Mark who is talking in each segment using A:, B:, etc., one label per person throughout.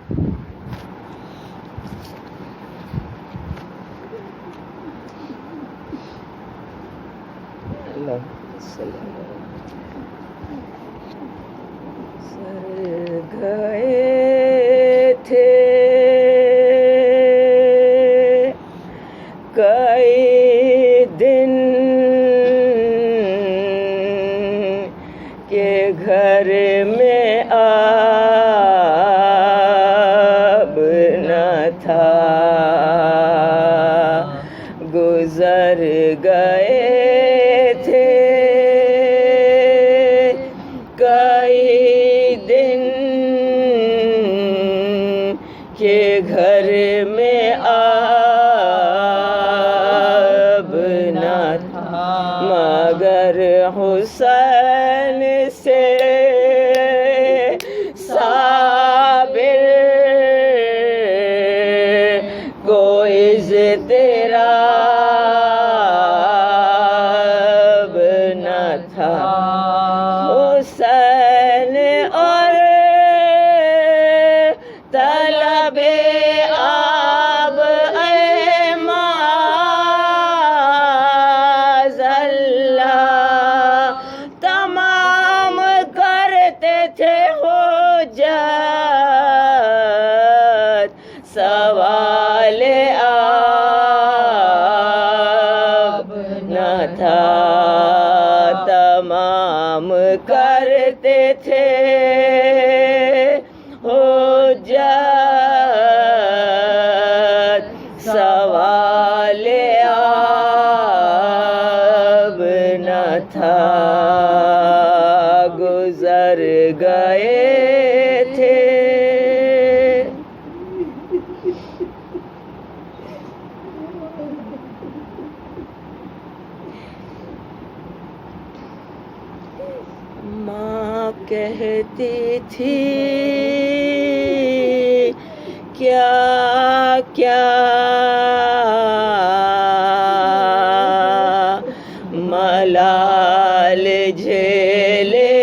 A: سر گئے تھے کئی دن کے گھر میں آب نہ تھا، گزر گئے تھے کئی دن کے گھر میں آب نہ تھا، مگر حسین سے صابر کو اضطراب نہ تھا، حسین اور طلب آب اے معاذ اللہ تمام کرتے تھے حجت، سوال آب نہ تھا، تمام کرتے تھے حجت، سوال آب نہ تھا، گزر گئے تھے۔ ماں کہتی تھی کیا کیا ملال جھیلے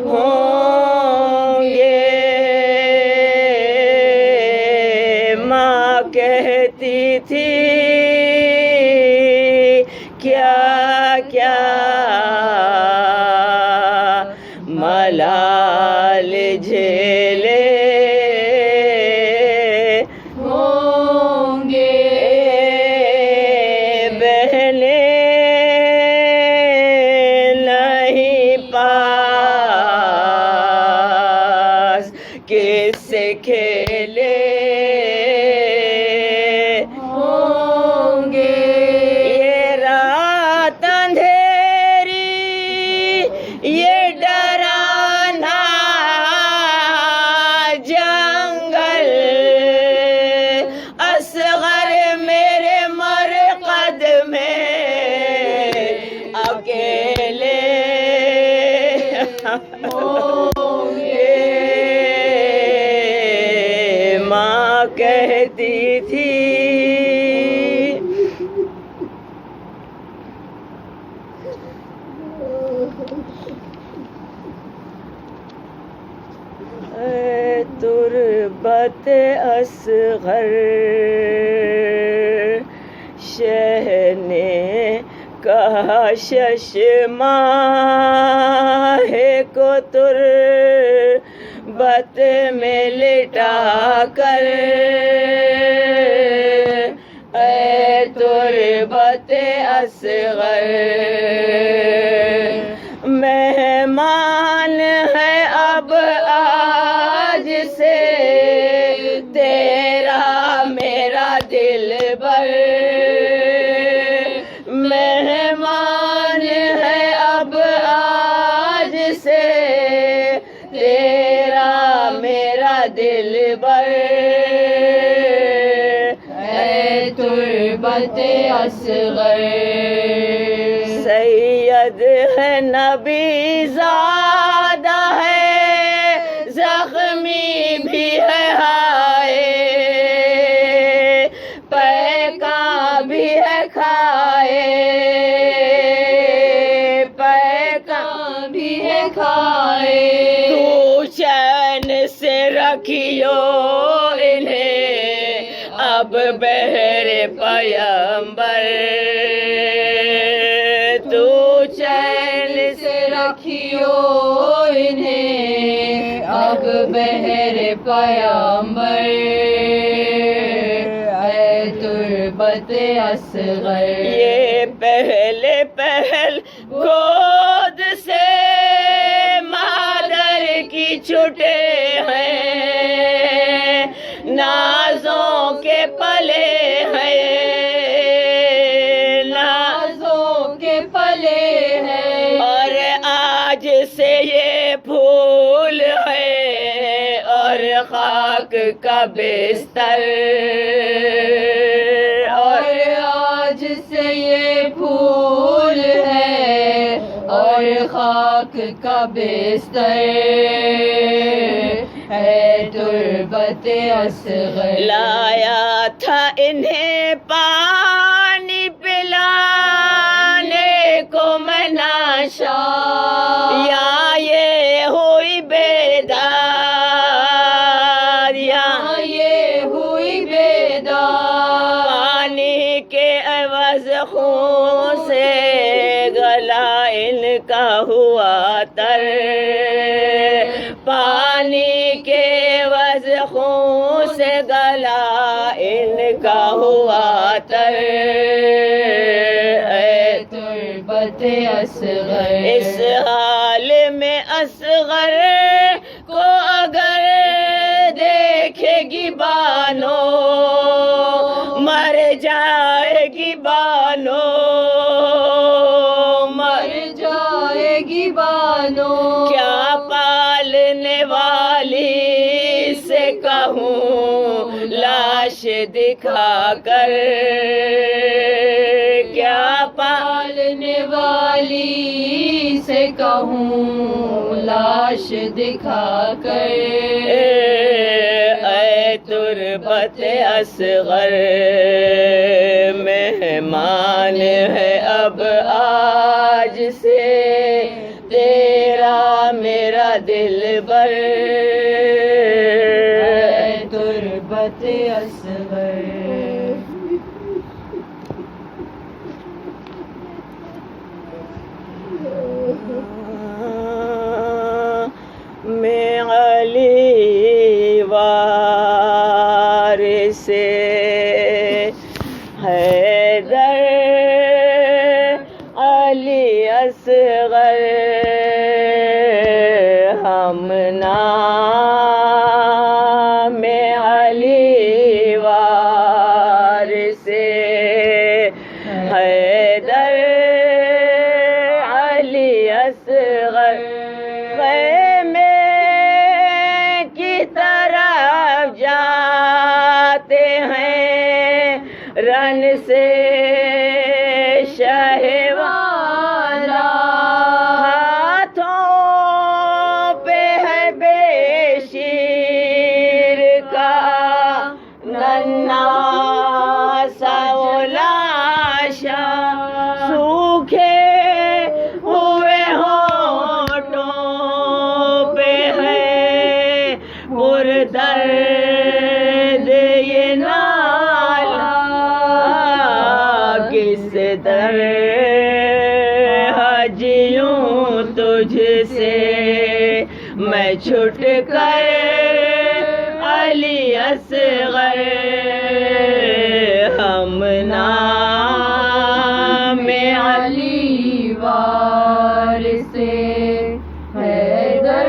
A: ہوں گے، ماں کہتی تھی کیا کیا ملال جھیلے ہوں گے، بہنیں نہیں پاس کس سے کھیلے ہوں گے، یہ رات اندھیری یہ ڈرانا جنگل، اصغر میرے مرقد میں اکیلے ہوں گے، ماں کہتی تھی اے تربت اصغر شہنے کہا شش ماہ کو تربت میں لٹا کر، اے تربت اصغر مہمان ہے اب آج سے تیرا میرا دل بر، مہمان ہے اب آج سے تیرا میرا دل بر، اے تربت اصغر سید ہے نبی زادہ ہے زخمی بھی ہے ہائے، پیکاں بھی ہے کھائے، پیکاں بھی ہے کھائے، تو رکھیو انہیں اب بہر پیمبر تو چین سے
B: رکھیو انہیں اب بہر پیمبر اے تربت اصغر
A: یہ پہلے پہل گود سے مادر کی چھٹے ہیں نازوں کے پلے ہیں
B: نازوں کے پلے ہیں
A: اور آج سے یہ پھول ہے اور خاک کا بستر
B: اور آج سے یہ پھول ہے اور خاک کا بستر ہے تربت اصغر
A: لایا تھا انہیں پانی پلانے کو میں ناشا یا یہ ہوئی بیدار یا
B: یہ ہوئی بیدار
A: پانی کے عوض خون سے گلا ان کا ہوا تر پانی کے عوض خون سے گلا ان کا ہوا تر اے
B: تربت اصغر
A: اس حال میں اصغر کو اگر دیکھے گی بانو مر جائے گی بانو
B: مر جائے گی بانو
A: کیا پالنے والی سے کہوں لاش دکھا کر کیا
B: پالنے والی سے کہوں لاش دکھا کر
A: اے تربت اصغر مہمان ہے اب آج سے تیرا میرا دل بر
B: اے تربت اصغر
A: میں علی وارث حیدر علی اصغر ہم نام علی وارث حیدر علی اصغر خیمے کی طرف جاتے ہیں رن سے شہوارا ہاتھوں پہ ہے بے شیر کا ننا سا لاشا سوکھے ہوئے ہونٹوں پہ ہے پردرد یہ نالا کس در حجیوں تجھ سے میں چھٹ کر علی اصغر ہم نام
B: علی وارث حیدر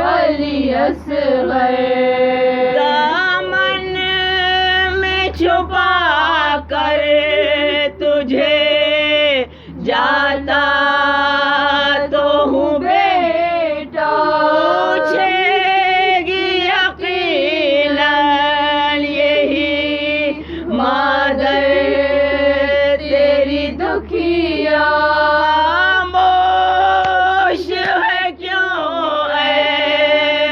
B: علی اصغر
A: دامن میں چھپا کر تجھے جاتا تو ہوں بیٹا پوچھے گی یقیناً یہی مادر تیری دکھیا خاموش ہے کیوں اے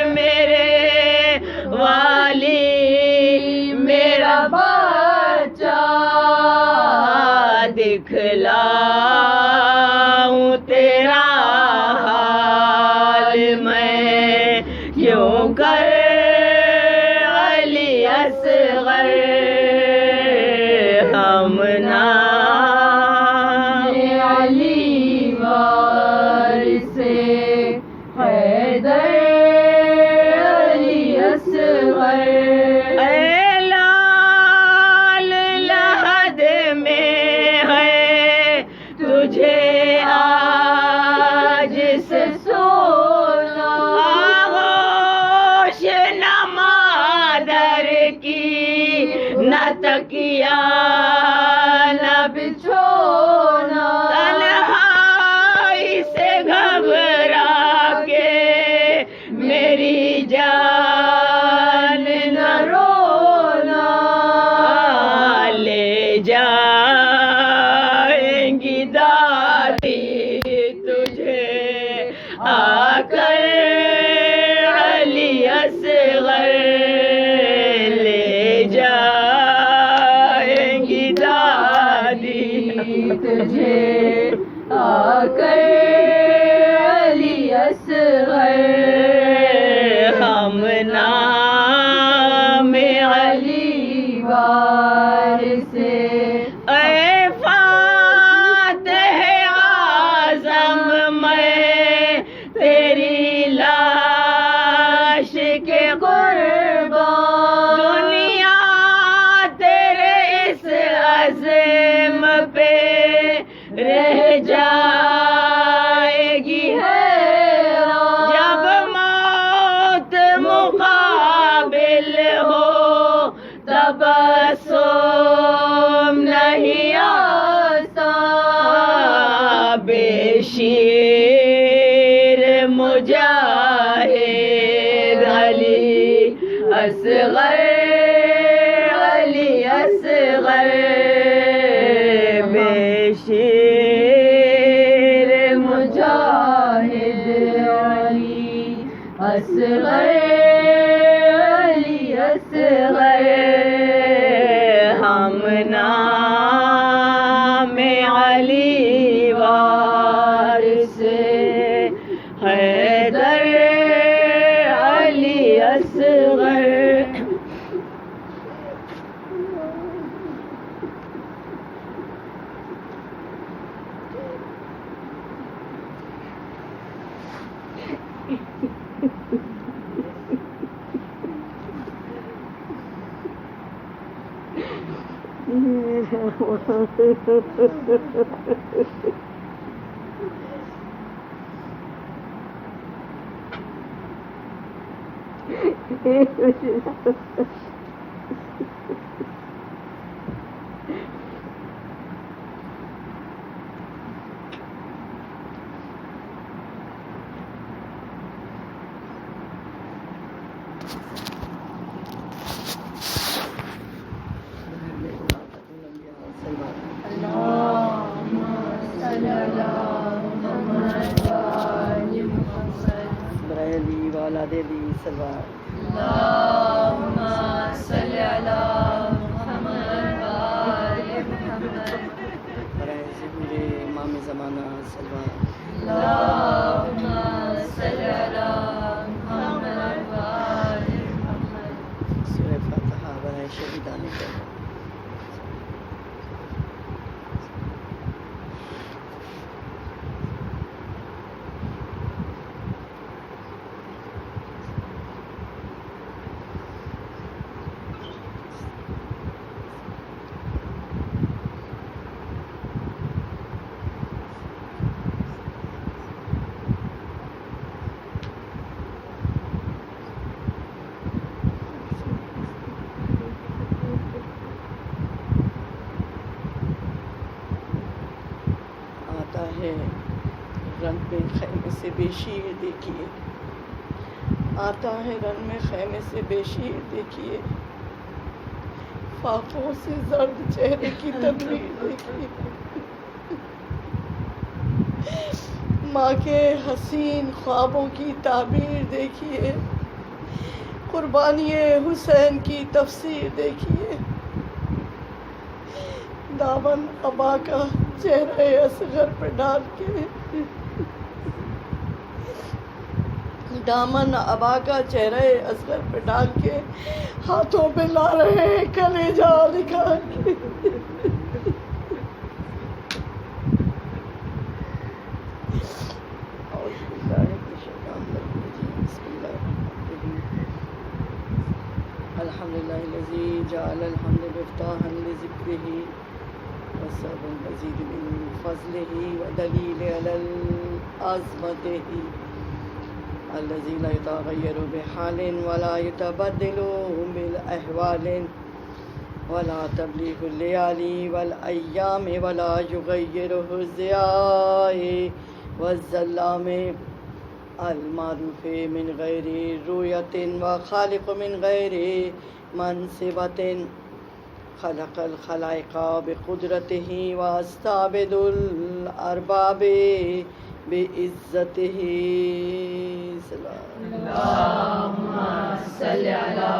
A: میرے والی میرا بچہ دکھلاؤں تیرا حال میں کیوں کر علی اصغر ہم نام
B: علی وارث حیدر علی اصغر
A: اے لال لحد میں ہے تجھے آج سے
B: سونا
A: آغوش نہ مادر کی نہ تکیا نہ
B: بچھونا
A: تنہائی سے گھبرا کے میری جان نہ
B: رونا
A: لے جائیں گی دادی تجھے آ کر علی اصغر لے جائیں گی دادی
B: تجھے آ کر علی اصغر
A: ہم نام
B: علی وارث
A: اے فاتح اعظم میں تیری لاش کے
B: قربان
A: دنیا تیرے اس عزم پہ رہ جائے گی
B: حیران
A: جب موت مقابل ہو تبسم نہیں آسان بے شیر مجاہد علی اصغر علی اصغر بے شیر
B: مجاہد علی اصغر علی اصغر
A: ہم نام علی وارث حیدر علی اصغر
B: اللهم صل على محمد وآل محمد
A: برائے ظہور امام زمانہ صلوات
B: اللهم صل على محمد وآل محمد
A: سورہ فاتحہ برائے شہیدان کربلا رن میں خیمے سے بے شیر دیکھیے آتا ہے رن میں خیمے سے بے شیر دیکھیے فاقوں سے زرد چہرے کی تدبیر دیکھیے ماں کے حسین خوابوں کی تعبیر دیکھیے قربانی حسین کی تفسیر دیکھیے دامن ابا کا چہرہ اصغر پر ڈال کے دامن ابا کا چہرہ اصغر پہ ڈال کے ہاتھوں پہ لا رہے ہیں کلیجہ نکال کے. الحمدللہ الذی جعل الحمد مفتاحا لذکرہ وسببا مزید من فضلہ ودلیل علی عظمتہ الذی لا یتغیر بحال ولا یتبدل بالاحوال ولا تبلیغ اللیالی والایام ولا یغیرہ الضیاء والظلام المعروف من غیر رؤیت وخالق من غیر منصبت خلق الخلائق بقدرتہ واستعبد الارباب بعزتہ.
B: اللهم صل على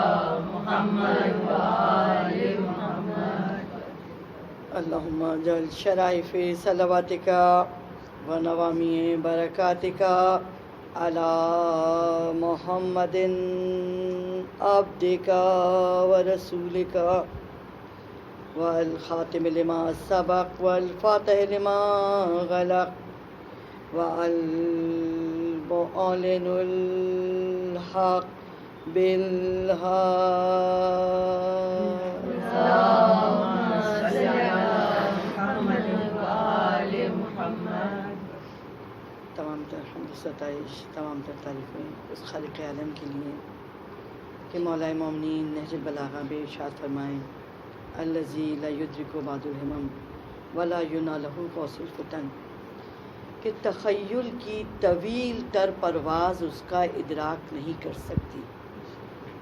B: محمد وآل محمد.
A: اللهم اجعل شرائف صلواتک ونوامی برکاتک على محمد عبدك ورسولك والخاتم لما سبق والفاتح لما غلق والمعلن الحق بالحق.
B: اللهم صل على محمد وآل محمد.
A: تمام تر حمد و ستائش، تمام تر تعریفیں اس خالق عالم کے لیے کہ مولا مومنین نہج البلاغہ میں ارشاد فرمائیں الذی لا یدرک بعد الہمم ولا ینالہ قوس الفتن، کہ تخیل کی طویل تر پرواز اس کا ادراک نہیں کر سکتی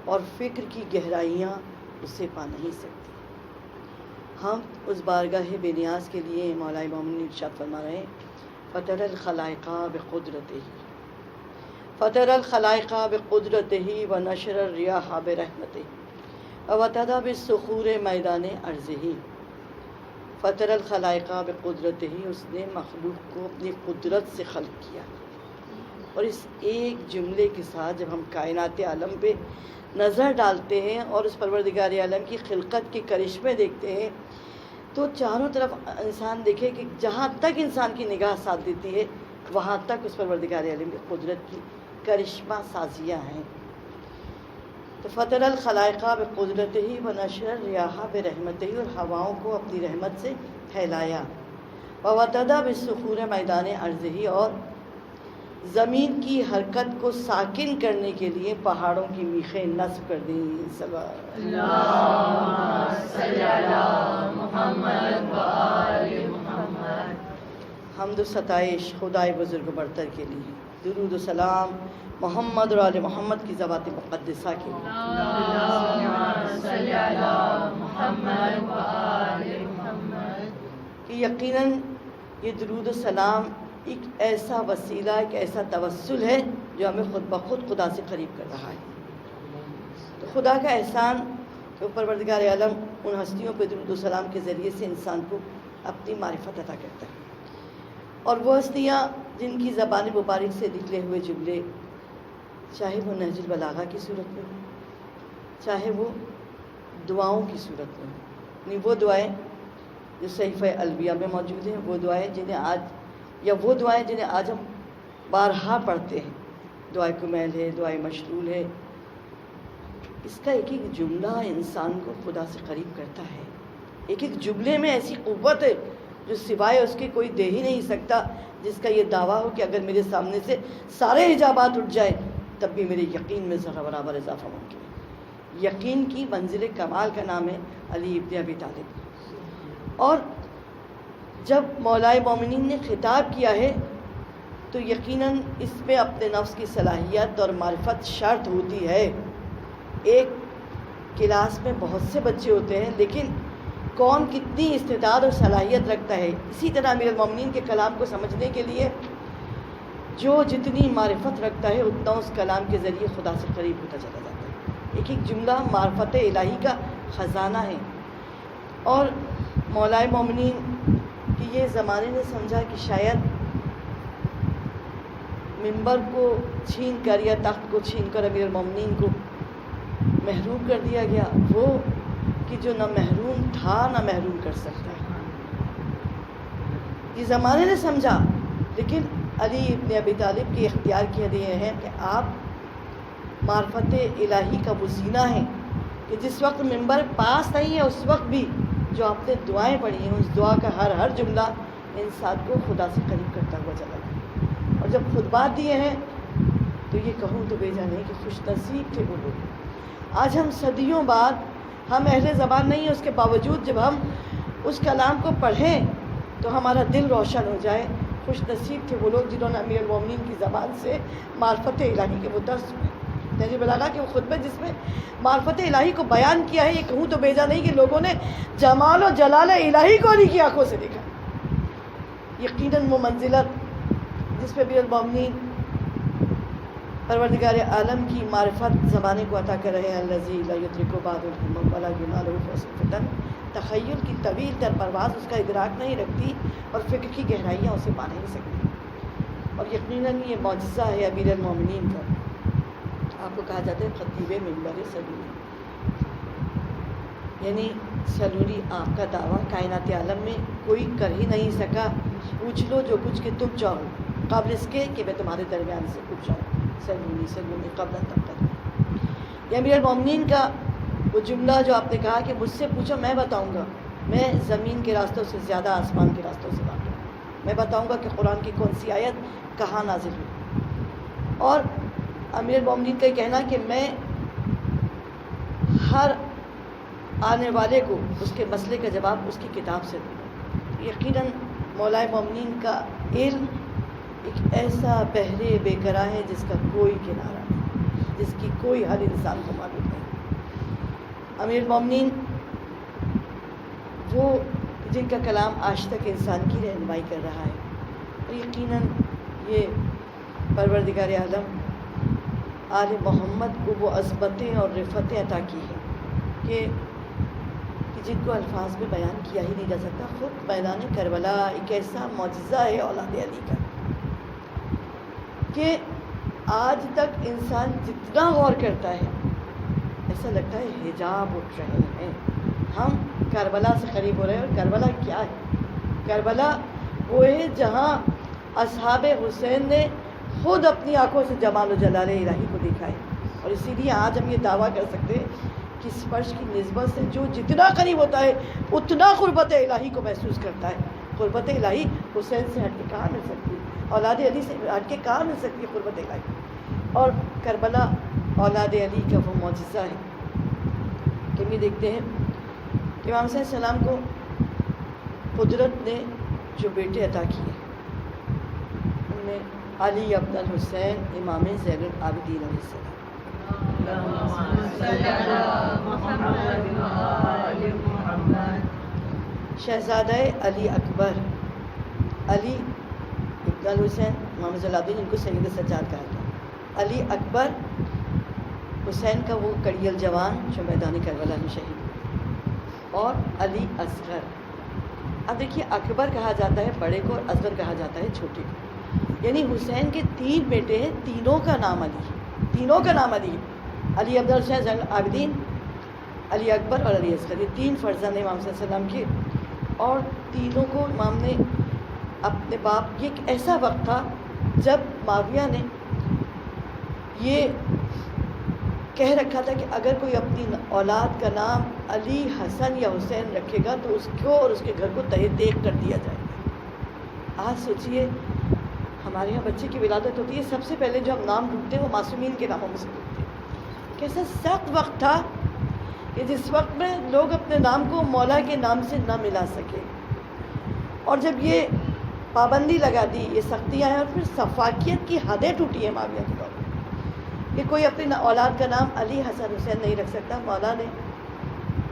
A: اور فکر کی گہرائیاں اسے پا نہیں سکتی. ہم اس بارگاہ بے نیاز کے لیے مولا مومنین ارشاد فرما رہے ہیں فطر الخلائق بقدرتہ، فطر الخلائق بقدرتہ ونشر الریاح برحمتہ وابتدأ بالصخور میدان ارضہ. فطر الخلائق بقدرتہ، اس نے مخلوق کو اپنی قدرت سے خلق کیا. اور اس ایک جملے کے ساتھ جب ہم کائنات عالم پہ نظر ڈالتے ہیں اور اس پروردگار عالم کی خلقت کے کرشمے دیکھتے ہیں تو چاروں طرف انسان دیکھے کہ جہاں تک انسان کی نگاہ ساتھ دیتی ہے وہاں تک اس پروردگار عالم کی قدرت کی کرشمہ سازیاں ہیں. تو فطر الخلائق بقدرتہ ونشر الریاح برحمتہ، اور ہواؤں کو اپنی رحمت سے پھیلایا. وابتدأ بالصخور میدان ارضہ، اور زمین کی حرکت کو ساکن کرنے کے لیے پہاڑوں کی میخیں نصب کر دیں.
B: اللهم صل على محمد وآل محمد.
A: حمد و ستائش خدائے بزرگ برتر کے لیے، درود و سلام محمد اور آل محمد کی ذوات مقدسہ کے لیے.
B: اللهم صل على محمد وآل محمد.
A: کہ یقیناً یہ درود و سلام ایک ایسا وسیلہ، ایک ایسا توسل ہے جو ہمیں خود بخود خدا سے قریب کر رہا ہے. تو خدا کا احسان کہ پروردگار عالم ان ہستیوں پہ درود و سلام کے ذریعے سے انسان کو اپنی معرفت عطا کرتا ہے. اور وہ ہستیاں جن کی زبان مبارک سے نکلے ہوئے جملے، چاہے وہ نہج البلاغہ کی صورت میں ہو، چاہے وہ دعاؤں کی صورت میں ہو، یعنی وہ دعائیں جو صحیفہ البیہ میں موجود ہیں، وہ دعائیں جنہیں آج، یا وہ دعائیں جنہیں آج ہم بارہا پڑھتے ہیں، دعائے کمیل ہے، دعائے مشلول ہے. اس کا ایک ایک جملہ انسان کو خدا سے قریب کرتا ہے. ایک ایک جملے میں ایسی قوت ہے جو سوائے اس کے کوئی دے ہی نہیں سکتا، جس کا یہ دعویٰ ہو کہ اگر میرے سامنے سے سارے حجابات اٹھ جائیں تب بھی میرے یقین میں ذرہ برابر اضافہ ممکن ہے. یقین کی منزل کمال کا نام ہے علی ابن ابی طالب. اور جب مولا مومنین نے خطاب کیا ہے تو یقیناً اس پہ اپنے نفس کی صلاحیت اور معرفت شرط ہوتی ہے. ایک کلاس میں بہت سے بچے ہوتے ہیں لیکن کون کتنی استعداد اور صلاحیت رکھتا ہے. اسی طرح امیر المومنین کے کلام کو سمجھنے کے لیے جو جتنی معرفت رکھتا ہے اتنا اس کلام کے ذریعے خدا سے قریب ہوتا چلا جاتا ہے. ایک ایک جملہ معرفت الہی کا خزانہ ہے. اور مولا مومنین کی یہ زمانے نے سمجھا کہ شاید منبر کو چھین کر یا تخت کو چھین کر امیر المومنین کو محروم کر دیا گیا، وہ کہ جو نہ محروم تھا نہ محروم کر سکتا ہے. یہ زمانے نے سمجھا، لیکن علی ابن ابی طالب کے اختیار کیے دیے ہیں کہ آپ معرفت الہی کا وہ زینہ ہیں کہ جس وقت منبر پاس نہیں ہے اس وقت بھی جو آپ نے دعائیں پڑھی ہیں اس دعا کا ہر جملہ انسان کو خدا سے قریب کرتا ہوا چلا گیا. اور جب خطبات دیے ہیں تو یہ کہوں تو بیجا نہیں کہ خوش نصیب تھے وہ لوگ. آج ہم صدیوں بعد، ہم اہل زبان نہیں ہیں، اس کے باوجود جب ہم اس کلام کو پڑھیں تو ہمارا دل روشن ہو جائے. خوش نصیب تھے وہ لوگ جنہوں نے امیر المومنین کی زبان سے معرفت الہی کے وہ درس میں نہج بلاغہ کے وہ خطبے جس میں معرفت الہی کو بیان کیا ہے، یہ کہوں تو بیجا نہیں کہ لوگوں نے جمال و جلال الہی کو علی کی آنکھوں سے دیکھا. یقیناً وہ منزلت جس پہ امیر المومنین پروردگار عالم کی معرفت زمانے کو عطا کر رہے ہیں. الذی لا یدرک بعد الہمم ولا ینالہ فصفتن، تخیل کی طویل تر پرواز اس کا ادراک نہیں رکھتی اور فکر کی گہرائیاں اسے پا نہیں سکتی. اور یقیناً یہ معجزہ ہے امیر المومنین کا. آپ کو کہا جاتا ہے خطیب منبر سلولی، یعنی سلولی آپ کا دعویٰ کائنات عالم میں کوئی کر ہی نہیں سکا. پوچھ لو جو کچھ کہ تم چاہو، قبل اس کے کہ میں تمہارے درمیان سے کچھ چاہوں. سلولی قبل تب تک. یہ امیر المومنین کا وہ جملہ جو آپ نے کہا کہ مجھ سے پوچھو میں بتاؤں گا، میں زمین کے راستوں سے زیادہ آسمان کے راستوں سے واقف ہوں، میں بتاؤں گا کہ قرآن کی کون سی آیت کہاں نازل ہوئی. اور امیر المومنین کا یہ کہنا کہ میں ہر آنے والے کو اس کے مسئلے کا جواب اس کی کتاب سے دوں. یقیناً مولا مومنین کا علم ایک ایسا بحر بے کرا ہے جس کا کوئی کنارہ نہیں، جس کی کوئی حد انسان کو معلوم نہیں. امیر المومنین وہ جن کا کلام آج تک انسان کی رہنمائی کر رہا ہے. اور یقیناً یہ پروردگار عالم آل محمد کو وہ عظمتیں اور رفتیں عطا کی ہیں کہ جن کو الفاظ میں بیان کیا ہی نہیں جا سکتا. خود میدان کربلا ایک ایسا معجزہ ہے اولاد علی کا کہ آج تک انسان جتنا غور کرتا ہے ایسا لگتا ہے حجاب اٹھ رہے ہیں. ہم کربلا سے قریب ہو رہے ہیں. اور کربلا کیا ہے؟ کربلا وہ ہے جہاں اصحاب حسین نے خود اپنی آنکھوں سے جمال و جلال الہی کو دیکھا ہے. اور اسی لیے آج ہم یہ دعویٰ کر سکتے ہیں کہ اس فرش کی نسبت سے جو جتنا قریب ہوتا ہے اتنا قربت الہی کو محسوس کرتا ہے. قربت الہی حسین سے ہٹ کے کہاں مل سکتی ہے؟ اولاد علی سے ہٹ کے کہاں مل سکتی ہے قربت الہی؟ اور کربلا اولاد علی کا وہ معجزہ ہے کہ ہم یہ دیکھتے ہیں کہ امام صلی اللہ علیہ وسلم کو قدرت نے جو بیٹے عطا کیے ان میں علی ابن الحسین امام زین العابدین علیہ السلام، شہزادہ علی اکبر علی ابن الحسین امام زین العابدین، ان کو سید سجاد کہا تھا. علی اکبر حسین کا وہ کڑیل جوان جو میدان کربلا میں شہید ہوئے. اور علی اصغر. اب دیکھیے اکبر کہا جاتا ہے بڑے کو اور اصغر کہا جاتا ہے چھوٹے کو. یعنی حسین کے 3 بیٹے ہیں، تینوں کا نام علی ہے، تینوں کا نام علی ہے. علی عبد الحسین زین العابدین، علی اکبر اور علی اصغر، یہ 3 فرزند ہیں امام صلی اللہ علیہ وسلم کے. اور تینوں کو امام نے اپنے باپ، یہ ایک ایسا وقت تھا جب معاویہ نے یہ کہہ رکھا تھا کہ اگر کوئی اپنی اولاد کا نام علی، حسن یا حسین رکھے گا تو اس کو اور اس کے گھر کو تہہ دیکھ کر دیا جائے گا. آج سوچئے ہمارے یہاں بچے کی ولادت ہوتی ہے، سب سے پہلے جو ہم نام ڈھونڈتے ہیں وہ معصومین کے ناموں میں سے ڈھونڈتے ہیں. کیسا سخت وقت تھا کہ جس وقت میں لوگ اپنے نام کو مولا کے نام سے نہ ملا سکے. اور جب یہ پابندی لگا دی، یہ سختیاں ہیں، اور پھر سفاکیت کی حدیں ٹوٹی ہیں معاویہ کے دور میں کہ کوئی اپنی اولاد کا نام علی، حسن، حسین نہیں رکھ سکتا. مولا نے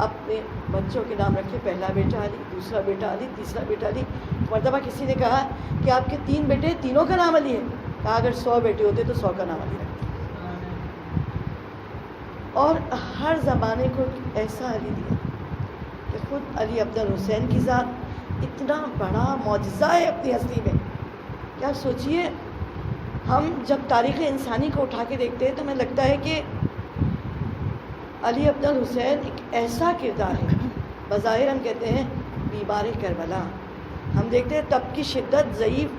A: اپنے بچوں کے نام رکھے، پہلا بیٹا علی، دوسرا بیٹا علی، تیسرا بیٹا علی. مرتبہ کسی نے کہا کہ آپ کے 3 بیٹے، تینوں کا نام علی ہے. کہا اگر 100 بیٹے ہوتے تو 100 کا نام علی رکھتے. اور ہر زمانے کو ایسا علی دیا کہ خود علی عبد الحسین کی ذات اتنا بڑا معجزہ ہے اپنی ہستی میں. کیا سوچئے ہم جب تاریخ انسانی کو اٹھا کے دیکھتے ہیں تو ہمیں لگتا ہے کہ علی عبد الحسین ایک ایسا کردار ہے، بظاہر ہم کہتے ہیں بیمار کربلا، ہم دیکھتے ہیں تب کی شدت، ضعیف،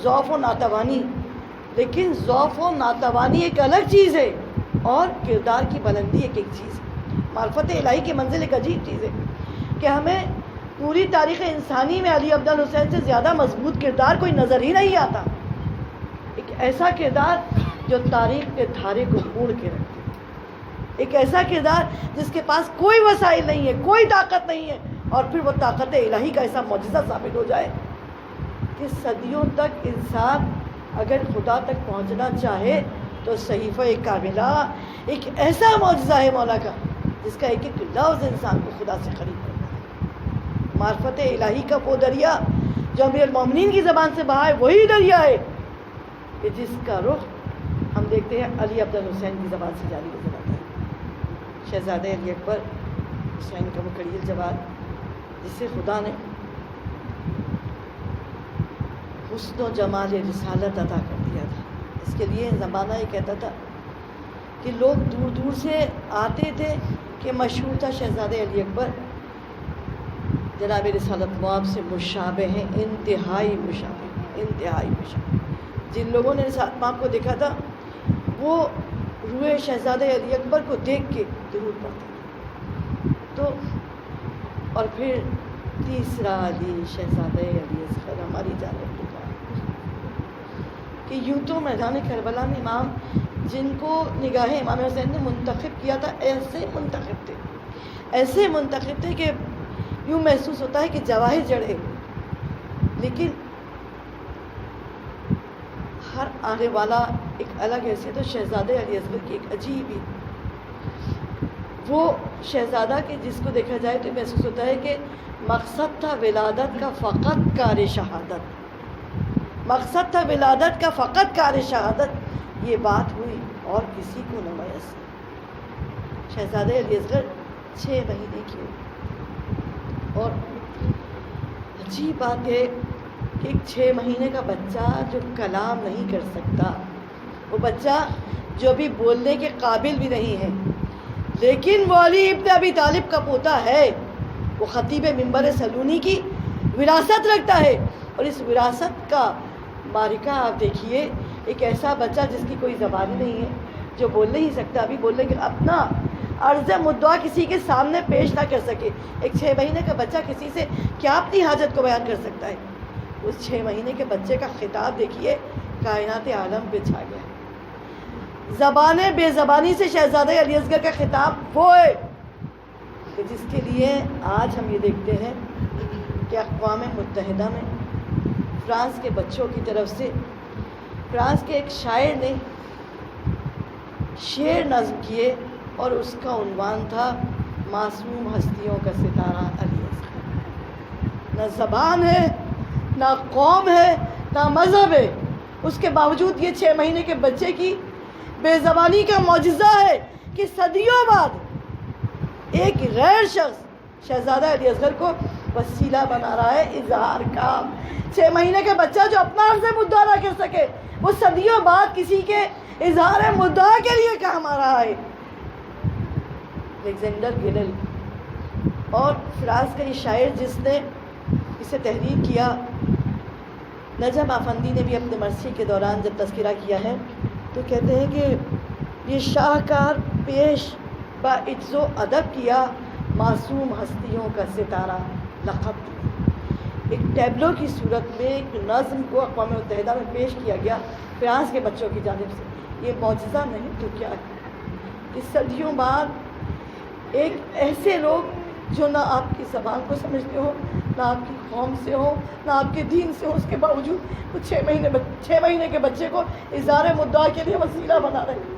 A: ضعف و ناتوانی، لیکن ضعف و ناتوانی ایک الگ چیز ہے اور کردار کی بلندی ایک چیز ہے۔ معرفت الہی کی منزل ایک عجیب چیز ہے کہ ہمیں پوری تاریخ انسانی میں علی عبد الحسین سے زیادہ مضبوط کردار کوئی نظر ہی نہیں آتا، ایک ایسا کردار جو تاریخ کے دھارے کو موڑ کے رکھتے، ایک ایسا کردار جس کے پاس کوئی وسائل نہیں ہے، کوئی طاقت نہیں ہے، اور پھر وہ طاقت الہی کا ایسا معجزہ ثابت ہو جائے کہ صدیوں تک انسان اگر خدا تک پہنچنا چاہے تو صحیفہ کاملہ ایک ایسا معجزہ ہے مولا کا جس کا ایک ایک لفظ انسان کو خدا سے قریب کرتا ہے۔ معرفت الہی کا وہ دریا جو امیر المومنین کی زبان سے بہا ہے وہی دریا ہے کہ جس کا رخ ہم دیکھتے ہیں علی عبد الحسین کی زبان سے جاری نظر آتا ہے۔ شہزادہ علی اکبر حسین کا وہ کڑیل جواد جس سے خدا نے حسن و جمال رسالت عطا کر دیا تھا، اس کے لیے زمانہ یہ کہتا تھا کہ لوگ دور دور سے آتے تھے کہ مشہور تھا شہزادہ علی اکبر جناب رسالت مواب سے مشابہ ہیں، انتہائی مشابہ، انتہائی مشابہ۔ جن لوگوں نے رسالت مواب کو دیکھا تھا وہ روئے شہزادہ علی اکبر کو دیکھ کے درود پڑھتے تو، اور پھر تیسرا علی شہزادہ علی اصغر ہماری جانب کہ یوں تو میدان کربلا میں امام جن کو نگاہ امام حسین نے منتخب کیا تھا ایسے منتخب تھے کہ یوں محسوس ہوتا ہے کہ جواہر جڑے، لیکن ہر آنے والا ایک الگ حیثیت ہے۔ شہزادہ علی اصغر کی ایک عجیب ہی وہ شہزادہ کے جس کو دیکھا جائے تو محسوس ہوتا ہے کہ مقصد تھا ولادت کا فقط کار شہادت، مقصد تھا ولادت کا فقط کار شہادت، یہ بات ہوئی اور کسی کو نہ میسر۔ شہزادہ علی اصغر 6 مہینے کی ہوئی، اور عجیب بات ہے کہ ایک 6 مہینے کا بچہ جو کلام نہیں کر سکتا، وہ بچہ جو ابھی بولنے کے قابل بھی نہیں ہے، لیکن وہ علی ابن ابی طالب کا پوتا ہے، وہ خطیب منبر سلونی کی وراثت رکھتا ہے، اور اس وراثت کا مارکہ آپ دیکھیے، ایک ایسا بچہ جس کی کوئی زبان ہی نہیں ہے، جو بول نہیں سکتا، ابھی بولنے کے اپنا عرض مدعا کسی کے سامنے پیش نہ کر سکے، ایک 6 مہینے کا بچہ کسی سے کیا اپنی حاجت کو بیان کر سکتا ہے؟ اس 6 مہینے کے بچے کا خطاب دیکھیے، کائنات عالم پہ چھا گیا۔ زبان بے زبانی سے شہزادہ علی اصغر کا خطاب وہ ہے کہ جس کے لیے آج ہم یہ دیکھتے ہیں کہ اقوام متحدہ میں فرانس کے بچوں کی طرف سے فرانس کے ایک شاعر نے شعر نظم کیے اور اس کا عنوان تھا معصوم ہستیوں کا ستارہ علی اصغر۔ نہ زبان ہے، نہ قوم ہے، نہ مذہب ہے، اس کے باوجود یہ 6 مہینے کے بچے کی بے زبانی کا معجزہ ہے کہ صدیوں بعد ایک غیر شخص شہزادہ علی اصغر کو وسیلہ بنا رہا ہے اظہار کا۔ 6 مہینے کا بچہ جو اپنا عرض مدعا نہ کر سکے، وہ صدیوں بعد کسی کے اظہار مدعا کے لیے کام آ رہا ہے۔ الیگزینڈر گیلل اور فرانس کا یہ شاعر جس نے اسے تحریر کیا، نجم افندی نے بھی اپنے مرثی کے دوران جب تذکرہ کیا ہے تو کہتے ہیں کہ یہ شاہکار پیش با عجز و ادب کیا، معصوم ہستیوں کا ستارہ لقب دیا۔ ایک ٹیبلو کی صورت میں ایک نظم کو اقوام متحدہ میں پیش کیا گیا فرانس کے بچوں کی جانب سے، یہ معجزہ نہیں تو کیا ہے کہ صدیوں بعد ایک ایسے لوگ جو نہ آپ کی زبان کو سمجھتے ہو، نہ آپ کی قوم سے ہو، نہ آپ کے دین سے ہو، اس کے باوجود وہ 6 مہینے کے بچے کو اظہار مدعا کے لیے وسیلہ بنا رہے ہیں۔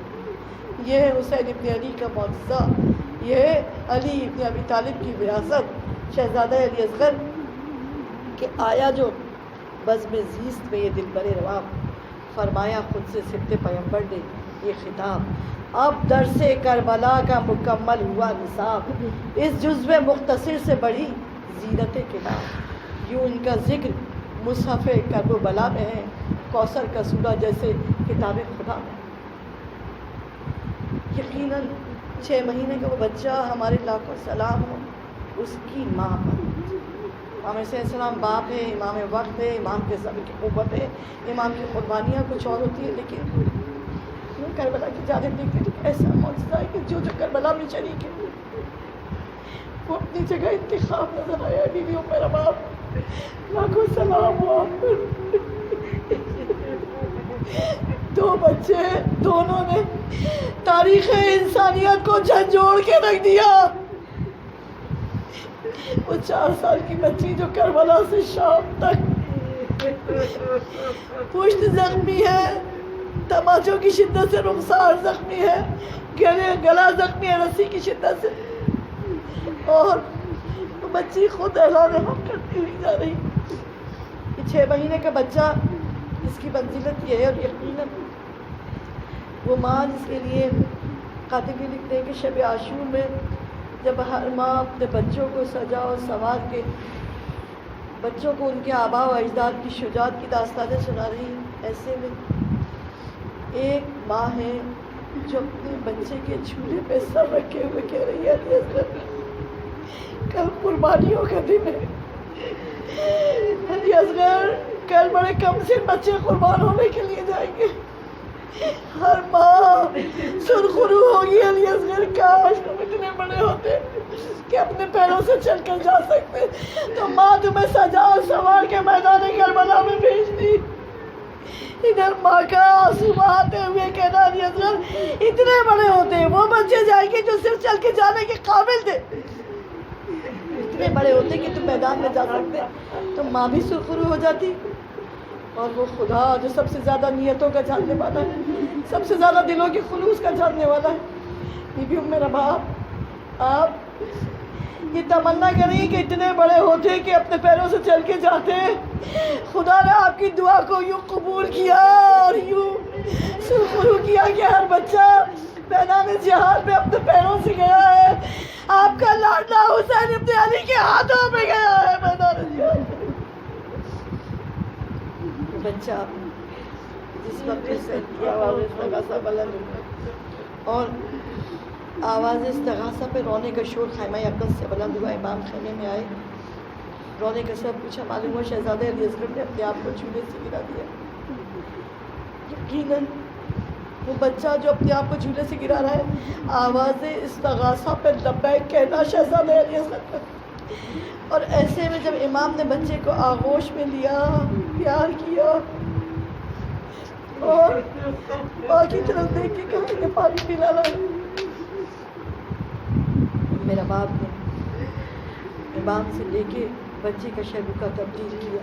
A: یہ ہے حسین ابن علی کا معجزہ، یہ ہے علی ابن ابی طالب کی وراثت، شہزادہ علی اصغر کہ آیا جو بزم زیست میں یہ دل بر روا، فرمایا خود سے سبت پیمبر نے یہ خطاب، اب درس کربلا کا مکمل ہوا نصاب، اس جزو مختصر سے بڑی زینت کتاب، یوں ان کا ذکر مصحف کرب و بلا میں ہے، کوثر کا سورہ جیسے کتاب خدا میں. یقیناً 6 مہینے کا وہ بچہ ہمارے لاکھوں سلام ہو اس کی ماں پر. امام حسین علیہ السلام باپ ہے، امام وقت ہے، امام کے صبر کی قوت ہے، امام کی قربانیاں کچھ اور ہوتی ہیں. لیکن کربلا کی جانب دیکھتے تو ایسا معجزہ ہے کہ جو کربلا میں شریک ہے وہ اپنی جگہ انتخاب نظر آیا. بیویوں میرا باپ لاکھوں سلام ہو آپ پر. 2 بچے، دونوں نے تاریخ انسانیت کو جھنجھوڑ کے رکھ دیا. وہ 4 سال کی بچی جو کربلا سے شام تک پشت زخمی ہے، تماچوں کی شدت سے رخسار زخمی ہے، گلا زخمی ہے رسی کی شدت سے، اور وہ بچی خود اعلان حق کرتی ہوئی جا رہی. یہ 6 مہینے کا بچہ جس کی منزلت یہ ہے. اور یقیناً وہ ماں جس کے لیے کاتب لکھتے ہیں کہ شب عاشور میں جب ہر ماں اپنے بچوں کو سجا اور سنوار کے بچوں کو ان کے آباء و اجداد کی شجاعت کی داستانیں سنا رہی، ایسے میں ایک ماں ہے جو اپنے بچے کے جھولے پہ سر رکھے ہوئے کہہ رہی ہے کل قربانیوں کا دن ہے. علی اصغر کل بڑے کم سے بچے قربان ہونے کے لیے جائیں گے. ہر ماں سرخرو ہوگی علی اصغر کاش تم اتنے بڑے ہوتے کہ اپنے پیروں سے چل کر جا سکتے تو ماں تمہیں سجا اور سنوار کے میدان کربلا میں بھیجتی. ادھر ماں کا آنسو بہاتے ہوئے کہنا علی اصغر اتنے بڑے ہوتے ہیں وہ بچے جائیں گے جو صرف چل کے جانے کے قابل تھے. اتنے بڑے ہوتے کہ تم میدان میں جا سکتے تو ماں بھی سرخرو ہو جاتی. اور وہ خدا جو سب سے زیادہ نیتوں کا جاننے والا ہے، سب سے زیادہ دلوں کے خلوص کا جاننے والا ہے. بیویوں میرا باپ آپ یہ تمنا کریں کہ اتنے بڑے ہوتے کہ اپنے پیروں سے چل کے جاتے. خدا نے آپ کی دعا کو یوں قبول کیا اور یوں سرخرو کیا کہ ہر بچہ میدان جہاد میں اپنے پیروں سے گیا ہے. آپ کا لاڈلا حسین ابن علی کے ہاتھوں میں گیا ہے میدان جہاد. بچہ جس وقت کی آواز استغاثہ بلند ہوا اور آواز استغاثہ پہ رونے کا شور خیمہ اقدس سے بلند ہوا. امام خیمے میں آئے، رونے کا سب پوچھا. معلوم ہوا شہزادہ علی اصغر نے اپنے آپ کو جھولے سے گرا دیا. یقیناً وہ بچہ جو اپنے آپ کو جھولے سے گرا رہا ہے آواز استغاثہ پہ لبیک کہنا شہزادہ علی اصغر کا. اور ایسے میں جب امام نے بچے کو آغوش میں لیا، پیار کیا اور ماں کی طرف دیکھ کے کہا کہ پانی پلانا. میرا باپ نے امام سے لے کے بچے کا شہبو کا تبدیل کیا،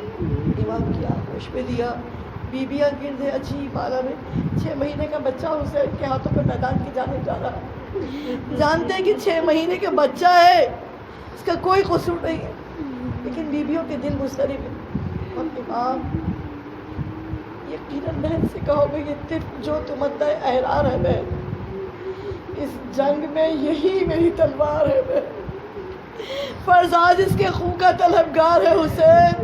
A: امام کی آغوش میں لیا. بیبیاں گرد اچھی بالا میں 6 مہینے کا بچہ حسین کے ہاتھوں پہ میدان کی جانب جا رہا ہے. جانتے ہیں کہ 6 مہینے کا بچہ ہے، اس کا کوئی قصور نہیں ہے، لیکن بیبیوں کے دل مضطرب ہیں. اور امام یقیناً بہن سے کہو گے یہ طفل جو تمنا احرار ہے بہن، اس جنگ میں یہی میری تلوار ہے بہن. فرزاد اس کے خون کا طلبگار ہے حسین،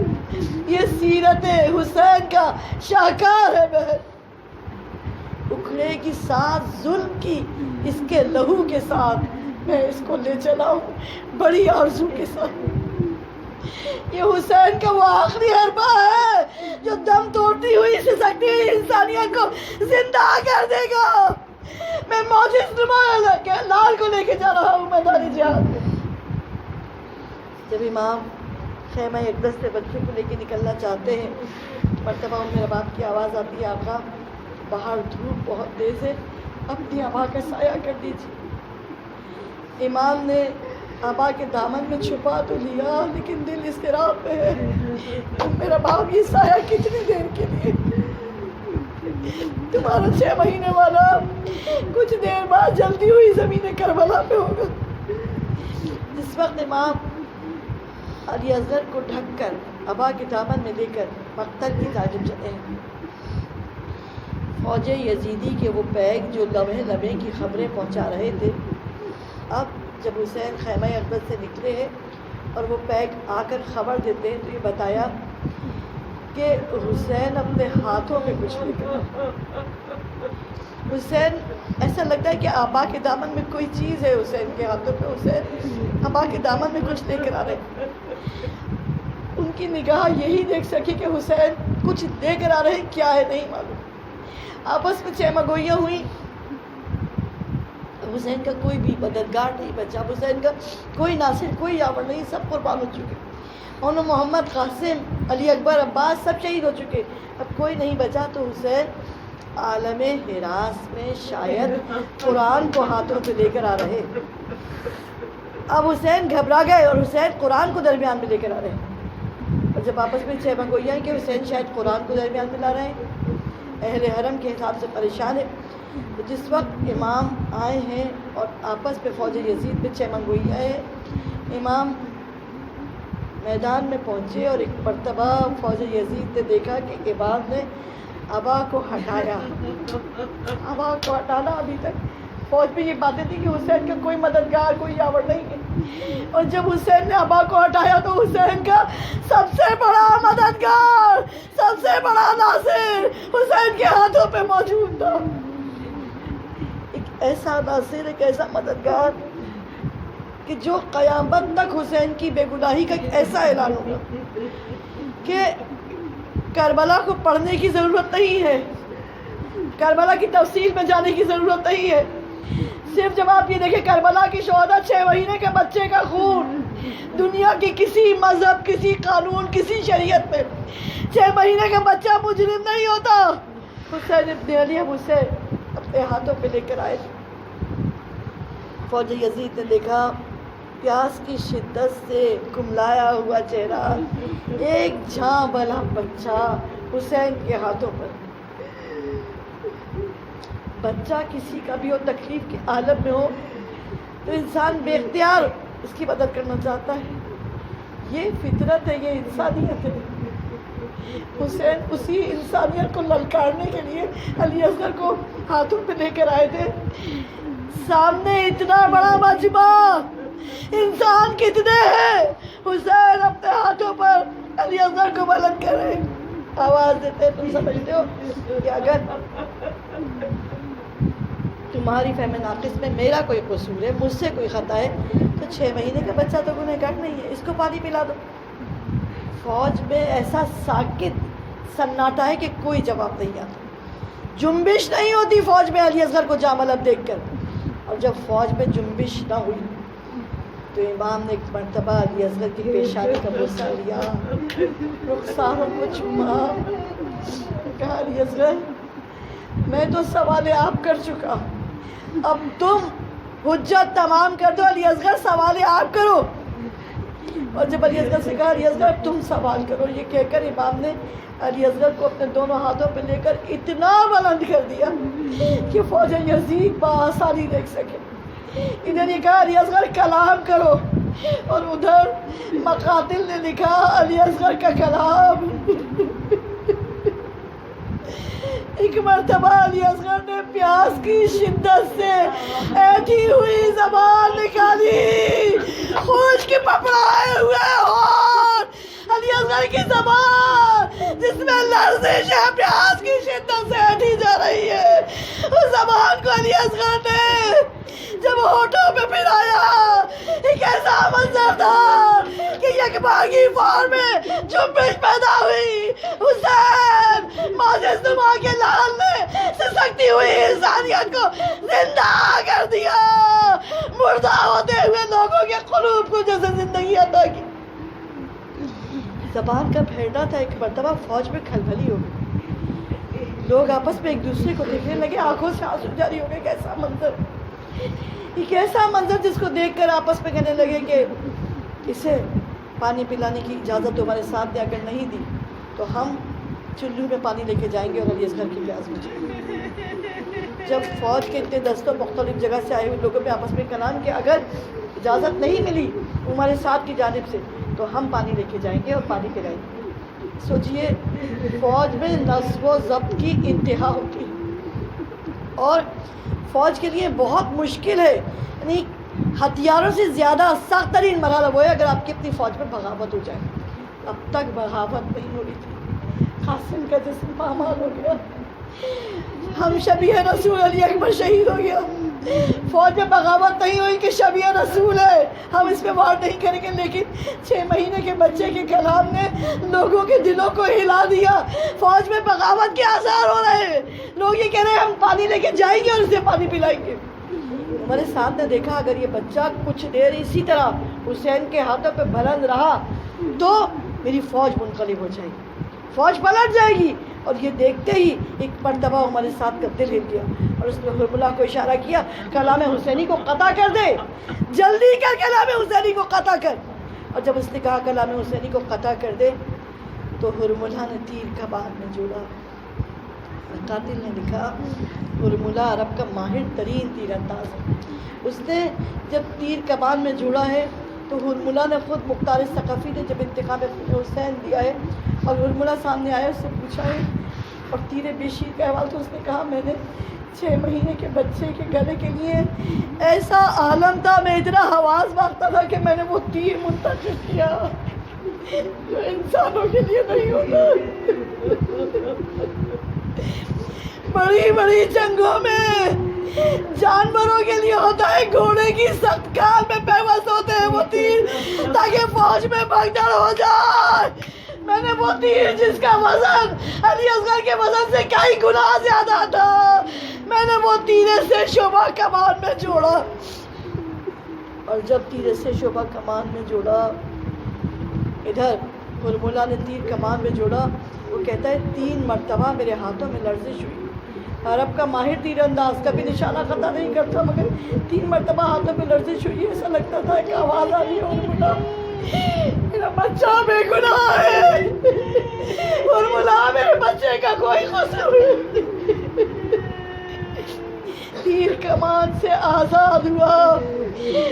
A: یہ سیرت حسین کا شاہکار ہے بہن. اکھڑے کی ساتھ ظلم کی اس کے لہو کے ساتھ میں اس کو لے چلا ہوں بڑی آرزو کے ساتھ. یہ حسین کا وہ آخری حربہ ہے جو دم توڑتی ہوئی سسکتی ہوئی انسانیت کو زندہ کر دے گا. میں موجز لال کو لے کے جا رہا ہوں میدان جہاد میں. جب امام خیمہ اقدس سے بچوں کو لے کے نکلنا چاہتے ہیں مرتبہ میرے باپ کی آواز آتی ہے آقا باہر دھوپ بہت تیز ہے، اپنی آبا کا سایہ کر دیجیے. امام نے آبا کے دامن میں چھپا تو لیا لیکن دل اضطراب میں ہے. میرا باپ یہ سایہ کتنی دیر کے لیے؟ تمہارا 6 مہینے والا کچھ دیر بعد جلتی ہوئی زمین کربلا پہ ہوگا. جس وقت امام علی اصغر کو ڈھک کر ابا کے دامن میں لے کر مقتل کی جانب چلے ہیں، فوج یزیدی کے وہ بیگ جو لمحے لمحے کی خبریں پہنچا رہے تھے، اب جب حسین خیمہ اقدس سے نکلے ہیں اور وہ بیگ آ کر خبر دیتے ہیں تو یہ بتایا کہ حسین اپنے ہاتھوں میں کچھ لے کر آئے۔ حسین ایسا لگتا ہے کہ آبا کے دامن میں کوئی چیز ہے حسین کے ہاتھوں پہ، حسین آبا کے دامن میں کچھ لے کر آ رہے ہیں۔ ان کی نگاہ یہی دیکھ سکی کہ حسین کچھ لے کر آ رہے ہیں، کیا ہے نہیں معلوم۔ آپس میں چیمہ گوئیاں ہوئی، حسین کا کوئی بھی مددگار نہیں بچا، حسین کا کوئی ناصر، کوئی یاور نہیں، سب قربان ہو چکے۔ انہوں محمد، قاسم، علی اکبر، عباس سب شہید ہو چکے، اب کوئی نہیں بچا۔ تو حسین عالم حراس میں شاید قرآن کو ہاتھوں پہ لے کر آ رہے۔ اب حسین گھبرا گئے اور حسین قرآن کو درمیان میں لے کر آ رہے ہیں۔ اور جب آپس میں چیمہ گوئیاں کہ حسین شاید قرآن کو درمیان میں لا رہے ہیں، اہل حرم کے حساب سے پریشان ہے۔ تو جس وقت امام آئے ہیں اور آپس میں فوج یزید میں چیمہ گوئیاں ہے، امام میدان میں پہنچے اور ایک مرتبہ فوج یزید نے دیکھا کہ امام نے ابا کو ہٹایا۔ ابا کو ہٹانا، ابھی تک فوج میں یہ باتیں تھی کہ حسین کا کوئی مددگار، کوئی یاور نہیں ہے، اور جب حسین نے ابا کو ہٹایا تو حسین کا سب سے بڑا مددگار، سب سے بڑا ناصر حسین کے ہاتھوں پہ موجود تھا۔ ایک ایسا ناصر، ایک ایسا مددگار کہ جو قیامت تک حسین کی بے گناہی کا ایک ایسا اعلان ہوگا کہ کربلا کو پڑھنے کی ضرورت نہیں ہے، کربلا کی تفصیل میں جانے کی ضرورت نہیں ہے۔ صرف جب آپ یہ دیکھیں کربلا کی شہداء 6 مہینے کے بچے کا خون، دنیا کی کسی مذہب، کسی قانون، کسی شریعت میں 6 مہینے کا بچہ مجرم نہیں ہوتا۔ حسین ابن علی اب اسے اپنے ہاتھوں پہ لے کر آئے۔ فوج یزید نے دیکھا پیاس کی شدت سے کملایا ہوا چہرہ، ایک جھاں والا بچہ حسین کے ہاتھوں پر۔ بچہ کسی کا بھی ہو، تکلیف کے عالم میں ہو تو انسان بے اختیار اس کی مدد کرنا چاہتا ہے، یہ فطرت ہے، یہ انسانیت ہے۔ حسین اسی انسانیت کو للکارنے کے لیے علی اصغر کو ہاتھوں پہ لے کر آئے تھے۔ سامنے اتنا بڑا مجمع، انسان کتنے ہیں، حسین اپنے ہاتھوں پر علی اصغر کو بلند کر رہے، آواز دیتے۔ تم سمجھتے ہو کہ اگر تمہاری فہم ناقص میں میرا کوئی قصور ہے، مجھ سے کوئی خطا ہے، تو 6 مہینے کا بچہ تو گنہگار نہیں ہے، اس کو پانی پلا دو۔ فوج میں ایسا ساکت سناٹا ہے کہ کوئی جواب نہیں آتا، جنبش نہیں ہوتی فوج میں علی اصغر کو جاملت دیکھ کر۔ اور جب فوج میں جنبش نہ ہوئی تو امام نے ایک مرتبہ علی اصغر کی پیشانی کا بوسہ لیا، رخساروں کو چوما، کہا علی اصغر میں تو سوال آپ کر چکا، اب تم حجت تمام کر دو، علی اصغر سوال آپ کرو۔ اور جب علی اصغر سے کہا علی اصغر تم سوال کرو، یہ کہہ کر امام نے علی اصغر کو اپنے دونوں ہاتھوں پہ لے کر اتنا بلند کر دیا کہ فوج یزید بآسانی دیکھ سکے۔ ادھر یہ کہا علی اصغر کلام کرو، اور ادھر مقاتل نے لکھا علی اصغر کا کلام۔ ایک مرتبہ علی اصغر نے پیاس کی شدت سے ایٹھی ہوئی زبان نکالی، خشک کے پپڑائے ہوئے ہونٹ، علی اصغر کی زبان جس میں لرزش ہے، پیاس کی شدت سے ایٹھی جا رہی ہے، اس زبان کو علی اصغر نے جب ہونٹوں پہ پھرایا، ایک ایسا منظر تھا کہ یکبارگی فور میں جنبش پیدا ہوئی۔ حسین ماجد نما کے لال نے سسکتی ہوئی انسانیت کو زندہ کر دیا، مردہ ہوتے ہوئے لوگوں کے قلوب کو جیسے زندگی عطا کی۔ زبان کا پھیرنا تھا۔ ایک مرتبہ فوج میں کھلبلی ہو گئی، لوگ آپس میں ایک دوسرے کو دیکھنے لگے، آنکھوں سے آنسو جاری ہو گئے۔ کیسا منظر، ایک ایسا منظر جس کو دیکھ کر آپس میں کہنے لگے کہ اسے پانی پلانے کی اجازت تمہارے ساتھ نے اگر نہیں دی تو ہم چلو میں پانی لے کے جائیں گے اور علی اصغر کی پیاس بجھائیں گے۔ جب فوج کے اتنے دستوں مختلف جگہ سے آئے ہوئے لوگوں میں آپس میں کلام کہ اگر اجازت نہیں ملی تمہارے ساتھ کی جانب سے تو ہم پانی لے کے جائیں گے اور پانی پلائیں گے۔ سوچئے فوج میں نظم و ضبط کی انتہا ہوتی ہے، اور فوج کے لیے بہت مشکل ہے، یعنی ہتھیاروں سے زیادہ سخت ترین مرحلہ وہ ہے اگر آپ کی اپنی فوج میں بغاوت ہو جائے۔ اب تک بغاوت نہیں ہو رہی تھی، قاسم کا جسم پامال ہو گیا، ہم شبیہ رسول علی اکبر شہید ہو گیا۔ فوج میں بغاوت نہیں ہوئی کہ شبیہ رسول ہے، ہم اس پہ وار نہیں کریں گے، لیکن 6 مہینے کے بچے کے کلام نے لوگوں کے دلوں کو ہلا دیا۔ فوج میں بغاوت کے آثار ہو رہے ہیں، لوگ یہ کہہ رہے ہیں ہم پانی لے کے جائیں گے اور اسے پانی پلائیں گے۔ ہمارے ساتھ نے دیکھا اگر یہ بچہ کچھ دیر اسی طرح حسین کے ہاتھوں پہ بلند رہا تو میری فوج منقلب ہو جائے گی، فوج پلٹ جائے گی۔ اور یہ دیکھتے ہی ایک مرتبہ ہمارے ساتھ کا دل ہل گیا اور اس نے حرملہ کو اشارہ کیا، کلام حسینی کو قطع کر دے، جلدی کر کلام حسینی کو قطع کر۔ اور جب اس نے کہا کلام حسینی کو قطع کر دے تو حرملہ نے تیر کمان میں جوڑا۔ قاتل نے لکھا حرملہ عرب کا ماہر ترین تیر انداز ہے، اس نے جب تیر کمان میں جوڑا ہے تو حرملہ نے خود مختار ثقفی نے جب انتخاب حسین دیا ہے اور حرملہ سامنے آیا، اس سے پوچھا ہے اور تیر بیشیر کا احوال، تو اس نے کہا میں نے 6 مہینے کے بچے کے گلے کے لیے ایسا عالم تھا، میں اتنا حواس مانگتا تھا کہ میں نے وہ تیر منتخب کیا جو انسانوں کے لیے نہیں ہوتا۔ بڑی بڑی جنگوں میں جانوروں کے لیے ہوتا ہے، گھوڑے کی سخت کھال میں پیوست ہوتے ہیں وہ تیر تاکہ فوج میں بھگدڑ ہو جائے۔ میں نے وہ تیر جس کا وزن علی اصغر کے وزن سے کئی گنا زیادہ تھا، میں نے وہ تیرے سے شعبہ کمان میں جوڑا۔ اور جب تیرے سے شعبہ کمان میں جوڑا، ادھر حرملہ نے تیر کمان میں جوڑا، وہ کہتا ہے 3 مرتبہ میرے ہاتھوں میں لرزش ہوئی۔ عرب کا ماہر تیر انداز کبھی نشانہ خطا نہیں کرتا، مگر 3 مرتبہ ہاتھوں میں لرزش ہوئی، ایسا لگتا تھا کہ آواز آ رہی ہے حرملہ میرا بچہ بے گناہ ہے، حرملہ میرے بچے کا کوئی قصور نہیں۔ تیر کمان سے آزاد ہوا،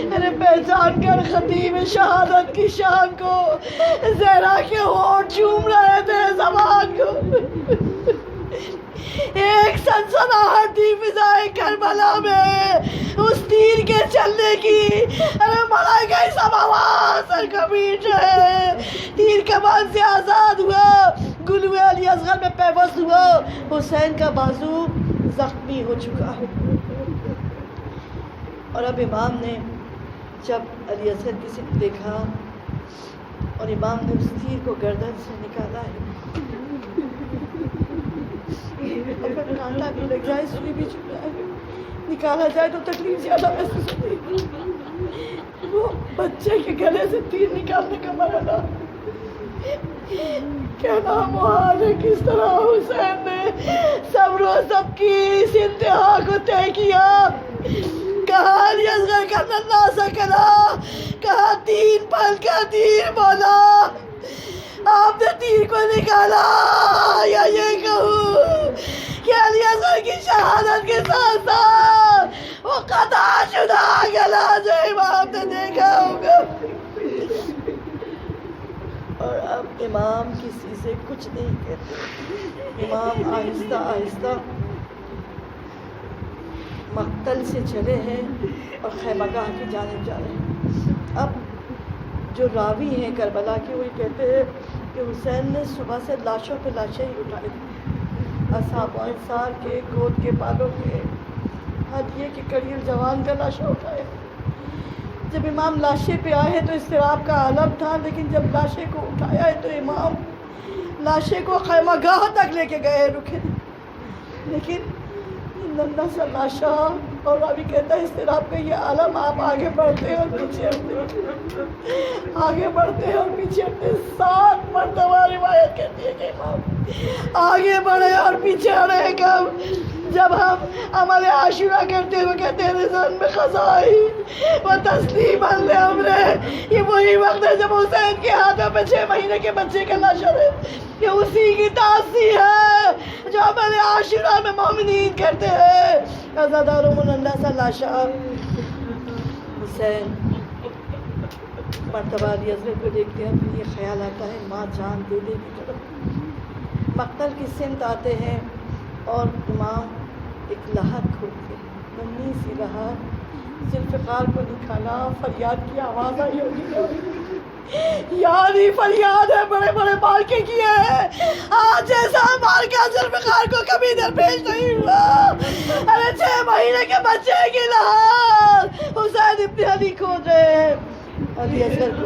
A: میں نے پہچان کر خطیب شہادت کی شان کو، زہرا کے ہونٹ چوم رہے تھے زبان کو۔ ایک سنسناہٹ تھی فضائے کربلا میں اس تیر کے چلنے کی، ارے ملائکہ سماوات سر کبیٹ ہے۔ تیر کمان سے آزاد ہوا، گلوے علی اصغر میں پیوست ہوا، حسین کا بازو زخمی ہو چکا ہے۔ اور اب امام نے جب علی اصغر کی سمت دیکھا اور امام نے اس تیر کو گردن سے نکالا ہے، اگر کانٹا بھی لگ جائے، سوئی بھی چل جائے، نکالا جائے تو تکلیف زیادہ محسوس ہوتی ہے۔ وہ بچے کے گلے سے تیر نکالنے کا مرحلہ کہنا محال ہے، کس طرح حسین نے صبر و ضبط کی اس انتہا کو طے کیا۔ کہا علی اصغر کا ننھا سا کلا، کہا 3 پل کا تیر مولا، آپ نے تیر کو نکالا، یا یہ کہوں کہ علی اصغر کی شہادت کے ساتھ ساتھ وہ قطع شدہ گلا جو امام نے دیکھا ہوگا۔ اور اب امام کسی سے کچھ نہیں کہتے، امام آہستہ آہستہ مقتل سے چلے ہیں اور خیمہ گاہ کی جانب جا رہے ہیں۔ اب جو راوی ہیں کربلا کے، وہ کہتے ہیں کہ حسین نے صبح سے لاشوں پہ لاشیں ہی اٹھائی تھیں، اصحاب انصار کے، گود کے بالوں کے، ہدیے کے کڑیل جوان کا لاشیں اٹھائے۔ جب امام لاشے پہ آئے ہیں تو اضطراب کا عالم تھا، لیکن جب لاشے کو اٹھایا ہے تو امام لاشے کو خیمہ گاہ تک لے کے گئے، رکے، لیکن ننھا سا لاشا، اور ابھی کہتا ہے اضطراب کا یہ عالم، آپ آگے بڑھتے ہیں اور پیچھے ہٹتے، آگے بڑھتے ہیں اور پیچھے ہٹتے۔ 7 مرتبہ روایت کہتی ہے کہ امام آگے بڑھے اور پیچھے ہٹے۔ کب؟ جب ہم عمل عاشورہ کرتے ہیں، وہ کہتے ہیں رضن میں خزائی و تسلیم الامرے، یہ وہی وقت ہے جب حسین کے ہاتھوں پہ 6 مہینے کے بچے کا لاشا ہے، یہ اسی کی تاثیر ہے جو عمل عاشورہ میں مومنین کرتے ہیں۔ عزاداروں مننّا سا لاشا حسین مرتبہ علی اصغر کو دیکھتے ہیں، پھر یہ خیال آتا ہے ماں جان دے دے کی طرف مقتل کی سمت آتے ہیں، اور امام ایک لہر کھولتے ہیں، ننھی سی لہر، ذوالفقار کو نکالا، فریاد کی آواز آئی ہوگی، یاری فریاد ہے بڑے بڑے مار کے کیے ہیں، آج جیسا مار کا ذوالفقار کو کبھی درپیش نہیں ہوا۔ ارے 6 مہینے کے بچے کی لحاظ حسین ابن علی کھوج رہے ہیں۔ علی اصغر کو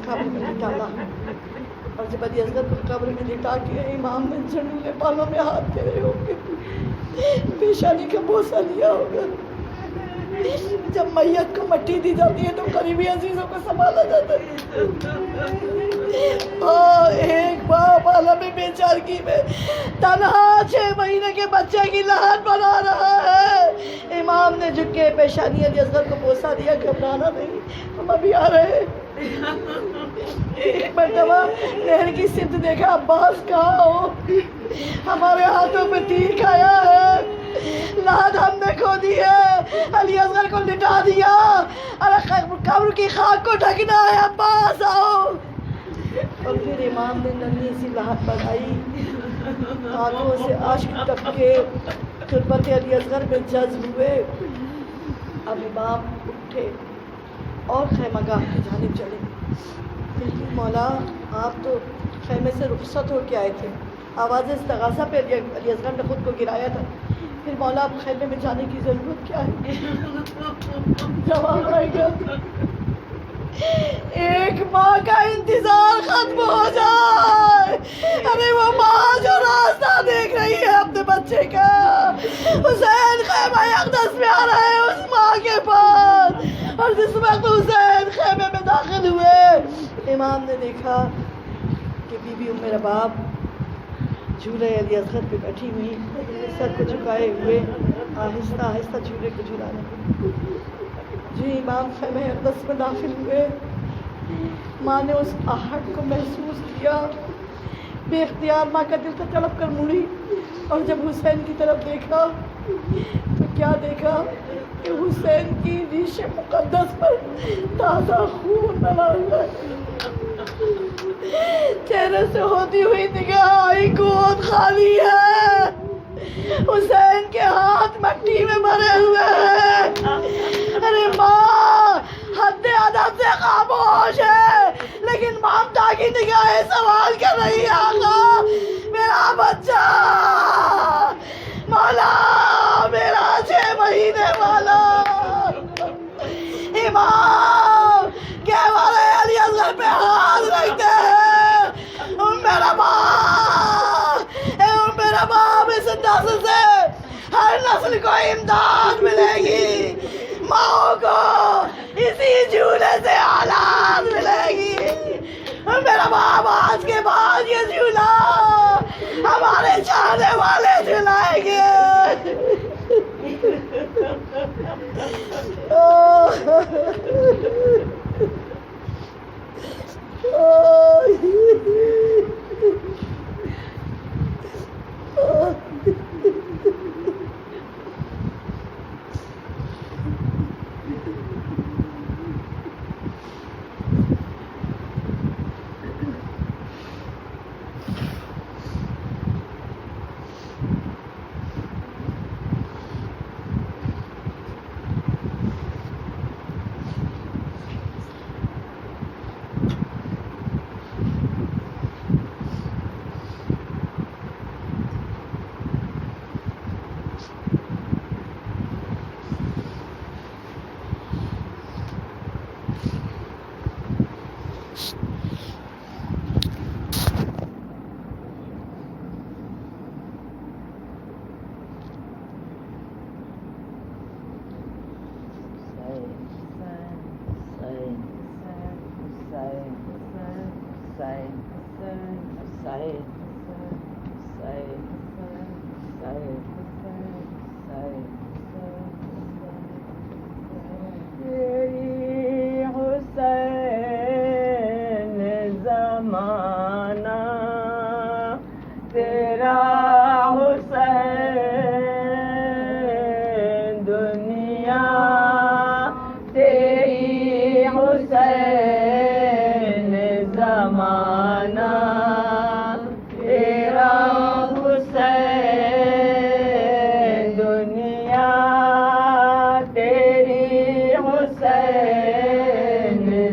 A: قبر میں لٹانا، اور جب علی اصغر کو قبر میں لٹا کے امام نے جھنڈے بالوں میں ہاتھ پھیرے ہوں گے، پیشانی کا بوسہ لیا ہوگا۔ جب میت کو مٹی دی جاتی ہے تو قریبی عزیزوں کو سنبھالا جاتا ہے، اور ایک باپ عالم بیچارگی میں تنہا 6 مہینے کے بچے کی لہر بنا رہا ہے۔ امام نے جھک کے پیشانی علی اصغر کو بوسہ دیا، گھبرانا نہیں، ہم ابھی آ رہے ہیں۔ ایک مرتبہ نہر کی سمت دیکھا، عباس کہاں ہو؟ ہمارے ہاتھوں میں تیر کھایا ہے، لاد ہم نے کھو دی ہے، علی اصغر کو لٹا دیا، ارے قبر کی خاک کو ڈھکنا ہے، عباس آؤ۔ اور پھر امام نے ننھی سی لہر بڑھائی، آنکھوں سے اشک ٹپکے تربت علی اصغر میں جذب ہوئے۔ اب امام اٹھے اور خیمہ گاہ کی جانب چلے۔ لیکن مولا آپ تو خیمے سے رخصت ہو کے آئے تھے، آواز استغاثہ پہ علی اصغر نے خود کو گرایا تھا، پھر مولا اب خیمے میں جانے کی ضرورت کیا ہے؟ جواب آئے گا، ایک ماں کا انتظار ختم ہو جائے۔ ارے وہ ماں جو راستہ دیکھ رہی ہے اپنے بچے کا، حسین خیمہ اقدس میں آ رہا ہے اس ماں کے پاس، اور جس وقت حسین خیمے میں داخل ہوئے، امام نے دیکھا کہ بی بی ام رباب جھولے علی اصغر پہ بیٹھی ہوئی، سر کو جھکائے ہوئے آہستہ آہستہ جھولے کو جھلانے لگی۔ جی امام خیمہ اقدس میں داخل ہوئے، ماں نے اس آہٹ کو محسوس کیا، بے اختیار ماں کا دل تڑپ کر مڑی، اور جب حسین کی طرف دیکھا تو کیا دیکھا کہ حسین کی ریش مقدس پر تازہ خون ڈلا ہوا ہے۔ چہرے سے ہوتی ہوئی نگاہ آئی، گود خالی ہے، حسین کے ہاتھ مٹی میں بھرے ہوئے ہیں۔ ارے ماں حد ادب سے خاموش ہے، لیکن ممتا کی نگاہیں سوال کر رہی ہے، آقا میرا بچہ، مولا میرا 6 مہینے والا۔ امام کیا والے علی اصغر پہ ہاتھ رکھتے ہیں، میرا باپ اس نسل سے ہر نسل کو امداد ملے گی، ماں کو اسی جھولے سے اولاد ملے گی۔ میرا باپ آج کے بعد یہ جھولا ہمارے چاہنے والے جھلائیں گے۔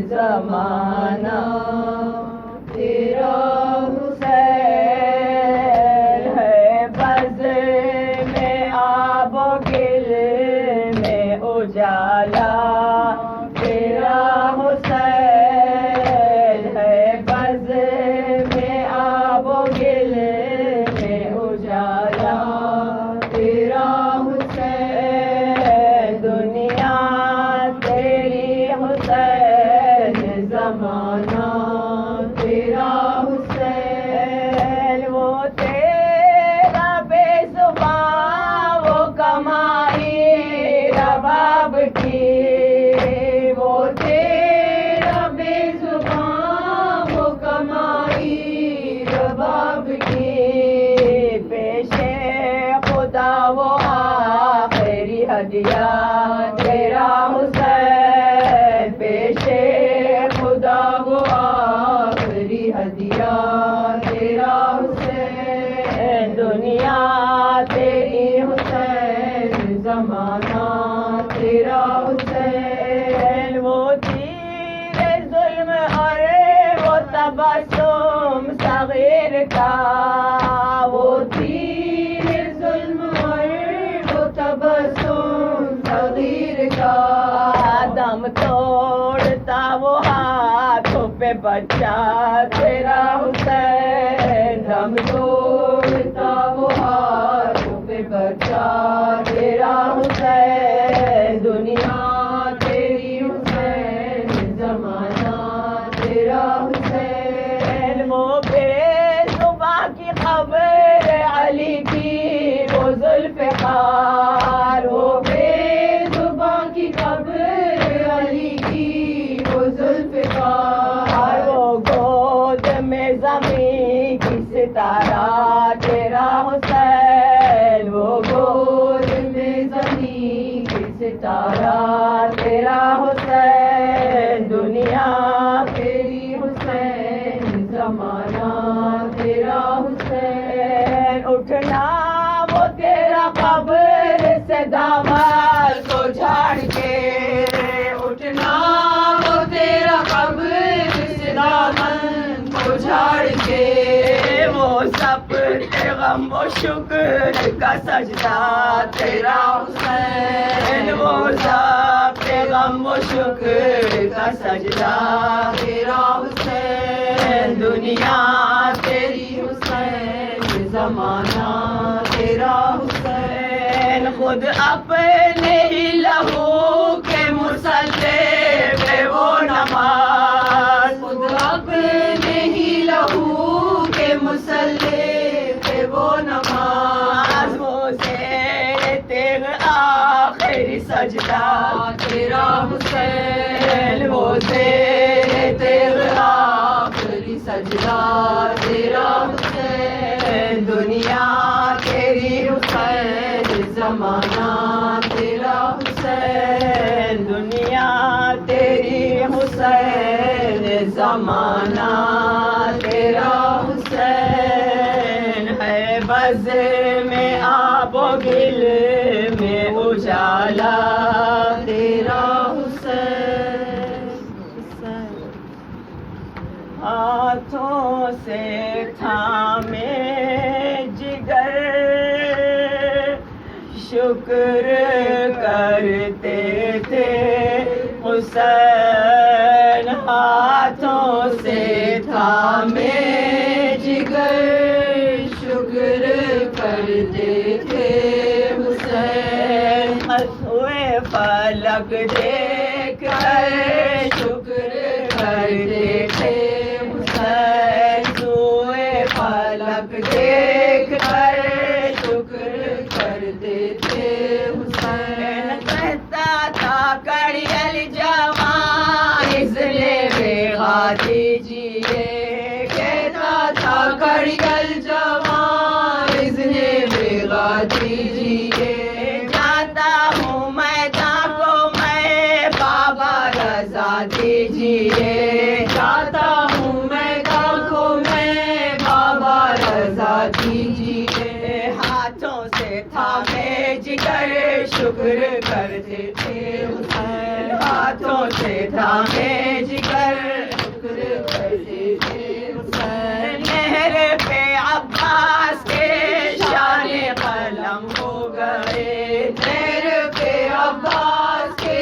B: زمانہ
A: اجالا تیرا حسین ہے، بز میں آب و گل میں اجالا تیرا حسین، دنیا تیری حسین، زمانہ تیرا حسین، وہ تیرا بے زبان وہ کمائی رباب کی، وہ تیرا بے زبان وہ کمائی رباب کی، پیش خدا وہ آخری ہدیہ تیرا حسین، پیش خدا وہ آخری ہدیہ تیرا حسین، دنیا تیری حسین، زمانہ تیرا حسین، وہ تیر ظلم اور وہ تبسم صغیر کا، وہ تیر ظلم اور وہ تبسم صغیر کا، دم توڑتا وہ ہاتھوں پہ بچہ تیرا حسین، دم توڑتا وہ ہاتھوں پہ بچہ تیرا حسین، دنیا تیری حسین، زمانہ تیرا حسین، وہ بے زباں کی خبر علی کی وہ ذوالفقار، وہ بے زباں کی خبر علی کی وہ ذوالفقار، وہ گود میں زمین کی ستارہ تیرا حسین، وہ گود میں زمین کی ستارہ تیرا حسین، دنیا تیری حسین، زمانہ تیرا حسین، اٹھنا وہ تیرا قبر سے دامن کو جھاڑ کے، اٹھنا وہ تیرا قبر سے دامن کو جھاڑ کے، وہ سب غم و شکر کا سجدہ تیرا حسین، وہ سب غم و شکر کا سجدہ تیرا حسین، دنیا تیری حسین، زمانہ تیرا حسین، خود اپنے ہی لہو کے مسلح پہ وہ نماز، خود اپنے ہی لہو کے مسلح پہ وہ نماز، وہ زیر تیغ آخری سجدہ تیرا حسین، وہ زیر تیغ آخری سجدہ تیرا حسین، دنیا تیری حسین، زمانہ تیرا حسین، دنیا تیری حسین، زمانہ تیرا حسین، ہے بز میں آب و گل میں اجالا تیرا حسین، ہاتھوں سے تھامے جگر شکر کرتے تھے حسین، ہاتھوں سے تھامے جگر شکر کرتے تھے حسین، ہوئے فلک دیکھ کر شکر کرتے تھے حسین، ہوئے فلک دیکھ کر شکر کرتے تھے حسین، کہتا تھا کڑیل جوان اس نے بھیگا دیجیے، کہتا تھا کڑیل جوان اس نے بھیگا دیجیے، جاتا ہوں میدان کو میں بابا رضا دیجیے، جاتا ہوں میدان کو میں بابا رضا دیجیے، ہاتھوں سے تھامے جگر شکر کرتے تھے حسین، ہاتھوں سے تھامے جگر شکر کرتے تھے حسین، نہر پہ عباس کے شان قلم ہو گئے، نہر پہ عباس کے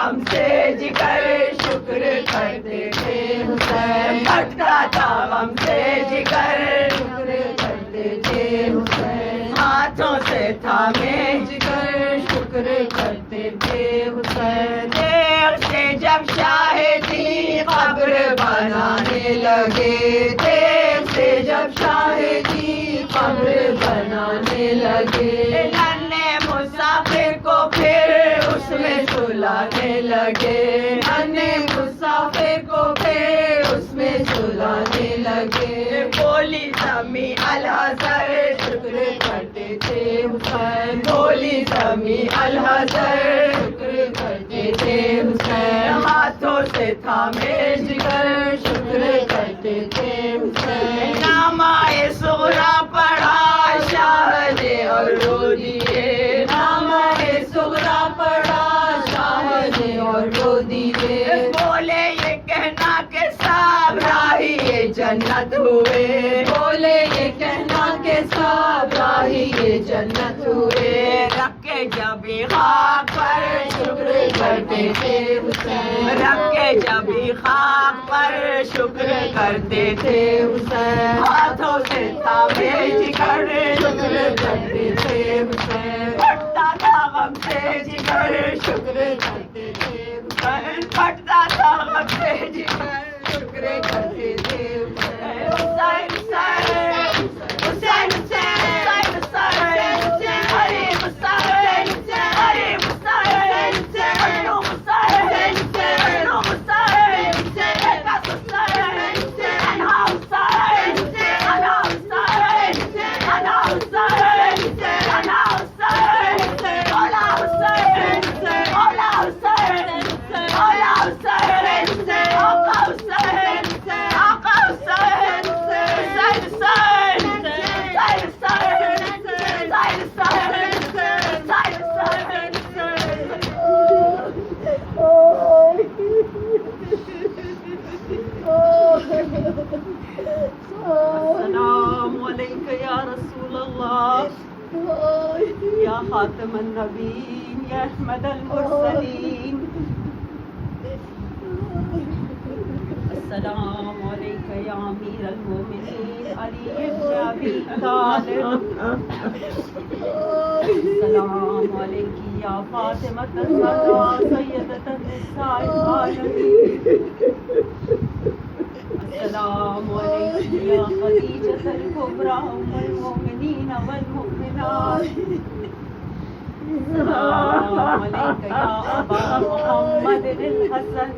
A: غم سے جگر شکر کرتے تھے حسین، پھٹتا تھا غم سے جگر شکر کرتے تھے حسین، ہاتھوں سے تھامے جگر شکر کرتے تھے حسین، دیر سے جب شاہدی قبر بنانے لگے، دیر سے جب شاہدی قبر بنانے لگے، ننھے مسافر کو پھر اس میں سلانے لگے، ننھے مسافر کو پھر اس میں سلانے لگے، بولی زمیں الحضر شکر کرتے تھے حسین، بولی زمیں الحضر شکر کرتے تھے حسین، ہاتھوں سے تھامے جگر شکر کرتے تھے حسین، نامہ صغرا پڑھا شاہ نے اور رو دیے، نامہ صغرا پڑھا شاہ نے اور رو دیے، بولے یہ کہنا کہ سب راہی یہ جنت ہوئے، بولے یہ کہنا کہ سب راہی یہ جنت ہوئے، رکھ کے جب خاک پر شکر کرتے تھے حسین، رکھ کے جب خاک پر شکر کرتے تھے حسین، ہاتھوں سے تھامے جگر شکر کرتے تھے حسین، پھٹتا تھا غم سے جگر شکر کرتے تھے حسین، پھٹتا تھا غم سے جگر شکر کرتے تھے حسین، حسین حسین حسین حسین حسین ہری حسین ہری حسین ہنو حسین ہنو حسین کا حسین انہا حسین انہا حسین انہا حسین انہا حسین مولا حسین مولا حسین مولا حسین آقا حسین آقا حسین حسین حسین
C: السلام علیکم یا رسول اللہ یا خاتم النبیین یا احمد المرسلین، السلام علیکم یا امیر المومنین علی بن ابی طالب، السلام علیکم یا فاطمہ الزہرا سیدۃ النساء العالمین، السلام علیکم یا خدیجۃ الکبریٰ ام المؤمنین والمؤمنات، السلام علیکم یا ابا محمد الحسن،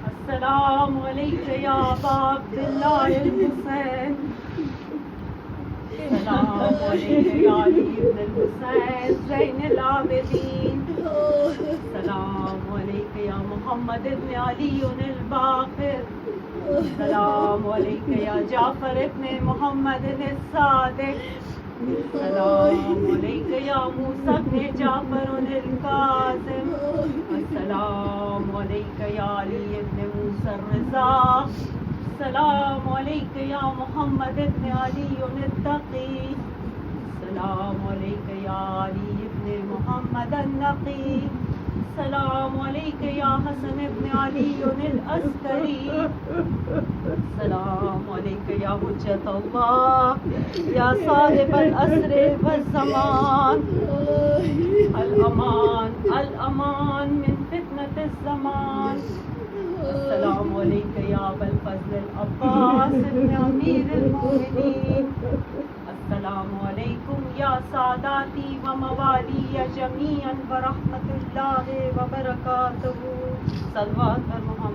C: السلام علیکم یا ابا عبداللہ الحسین، السلام علیکم یا علی بن الحسین زین العابدین، السلام علیکم یا محمد ابن علی الباقر، السلام علیکم یا جعفر ابن محمد الصادق، السلام علیکم یا موسیٰ ابن جعفر الکاظم، السلام علیکم یا علی ابن موسیٰ الرضا، السلام علیکم یا محمد ابن علی التقی، السلام علیکم یا علی ابن محمد النقی، السلام علیکم یا حسن ابن علی العسکری، السلام علیکم یا حجت اللہ یا صاحب العصر والزمان، الامان الامان من فتنة الزمان، السلام علیکم یا ابا الفضل العباس ابن امیر المؤمنین، السلام علیکم یا ساداتی و موالی جمیعا ورحمۃ اللہ وبرکاتہ، صلوات محمد